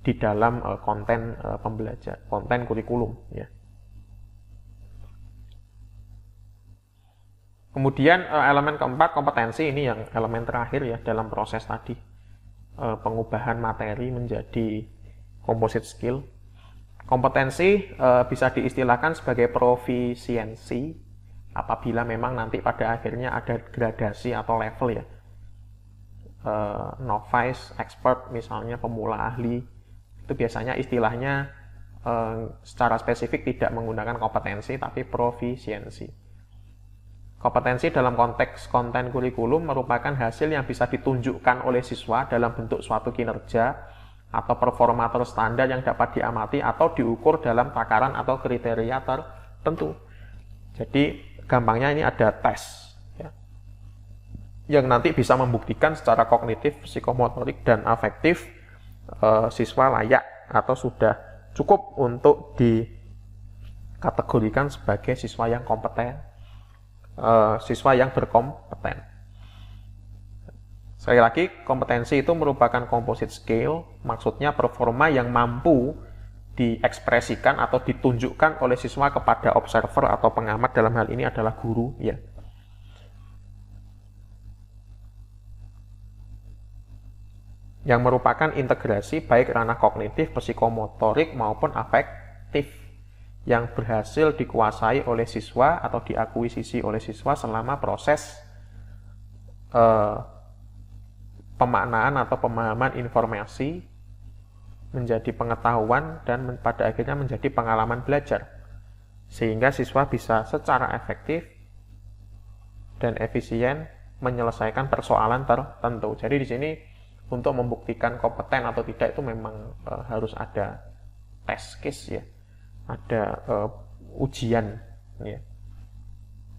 di dalam konten pembelajaran, konten kurikulum ya. Kemudian elemen keempat, kompetensi, ini yang elemen terakhir ya dalam proses tadi pengubahan materi menjadi composite skill. Kompetensi bisa diistilahkan sebagai profisiensi apabila memang nanti pada akhirnya ada gradasi atau level ya. Novice, expert misalnya, pemula, ahli, itu biasanya istilahnya secara spesifik tidak menggunakan kompetensi tapi profisiensi. Kompetensi dalam konteks konten kurikulum merupakan hasil yang bisa ditunjukkan oleh siswa dalam bentuk suatu kinerja atau performa terstandar yang dapat diamati atau diukur dalam takaran atau kriteria tertentu. Jadi gampangnya ini ada tes ya, yang nanti bisa membuktikan secara kognitif, psikomotorik, dan afektif siswa layak atau sudah cukup untuk dikategorikan sebagai siswa yang kompeten, siswa yang berkompeten. Sekali lagi, kompetensi itu merupakan composite skill, maksudnya performa yang mampu diekspresikan atau ditunjukkan oleh siswa kepada observer atau pengamat, dalam hal ini adalah guru ya. Yang merupakan integrasi baik ranah kognitif, psikomotorik maupun afektif yang berhasil dikuasai oleh siswa atau diakuisisi oleh siswa selama proses pemaknaan atau pemahaman informasi menjadi pengetahuan dan pada akhirnya menjadi pengalaman belajar, sehingga siswa bisa secara efektif dan efisien menyelesaikan persoalan tertentu. Jadi di sini untuk membuktikan kompeten atau tidak itu memang harus ada test case ya, ada ujian ya.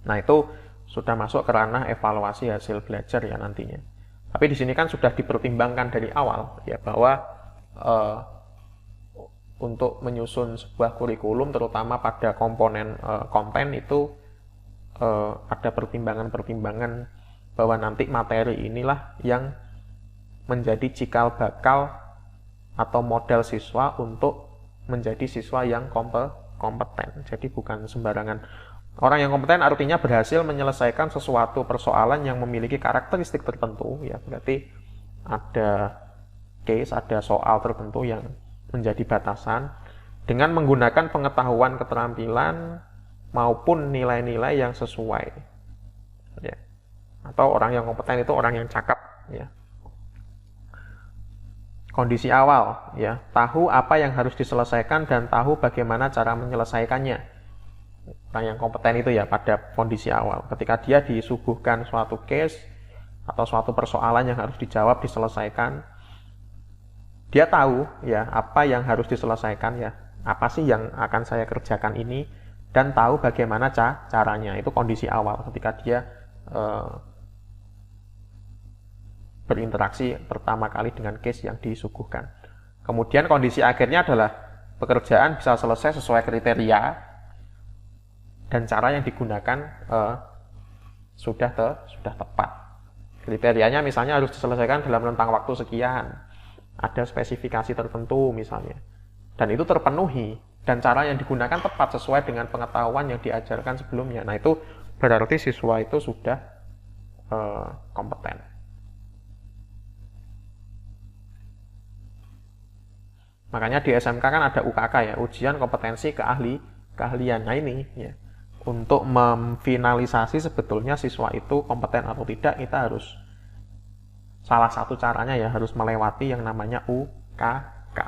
Nah, itu sudah masuk ke ranah evaluasi hasil belajar ya nantinya. Tapi di sini kan sudah dipertimbangkan dari awal ya bahwa untuk menyusun sebuah kurikulum terutama pada komponen konten itu ada pertimbangan-pertimbangan bahwa nanti materi inilah yang menjadi cikal bakal atau modal siswa untuk menjadi siswa yang kompeten. Jadi bukan sembarangan. Orang yang kompeten artinya berhasil menyelesaikan sesuatu persoalan yang memiliki karakteristik tertentu ya. Berarti ada case, ada soal tertentu yang menjadi batasan dengan menggunakan pengetahuan, keterampilan maupun nilai-nilai yang sesuai ya. Atau orang yang kompeten itu orang yang cakap ya. Kondisi awal ya, tahu apa yang harus diselesaikan dan tahu bagaimana cara menyelesaikannya. Orang yang kompeten itu ya pada kondisi awal, ketika dia disuguhkan suatu case atau suatu persoalan yang harus dijawab, diselesaikan, dia tahu ya apa yang harus diselesaikan ya, apa sih yang akan saya kerjakan ini, dan tahu bagaimana caranya. Itu kondisi awal ketika dia berinteraksi pertama kali dengan case yang disuguhkan. Kemudian kondisi akhirnya adalah pekerjaan bisa selesai sesuai kriteria dan cara yang digunakan sudah tepat. Kriterianya misalnya harus diselesaikan dalam rentang waktu sekian, ada spesifikasi tertentu misalnya, dan itu terpenuhi dan cara yang digunakan tepat sesuai dengan pengetahuan yang diajarkan sebelumnya. Nah, itu berarti siswa itu sudah kompeten. Makanya di SMK kan ada UKK ya, ujian kompetensi keahlian. Nah ini ya, untuk memfinalisasi sebetulnya siswa itu kompeten atau tidak, kita harus, salah satu caranya ya harus melewati yang namanya UKK.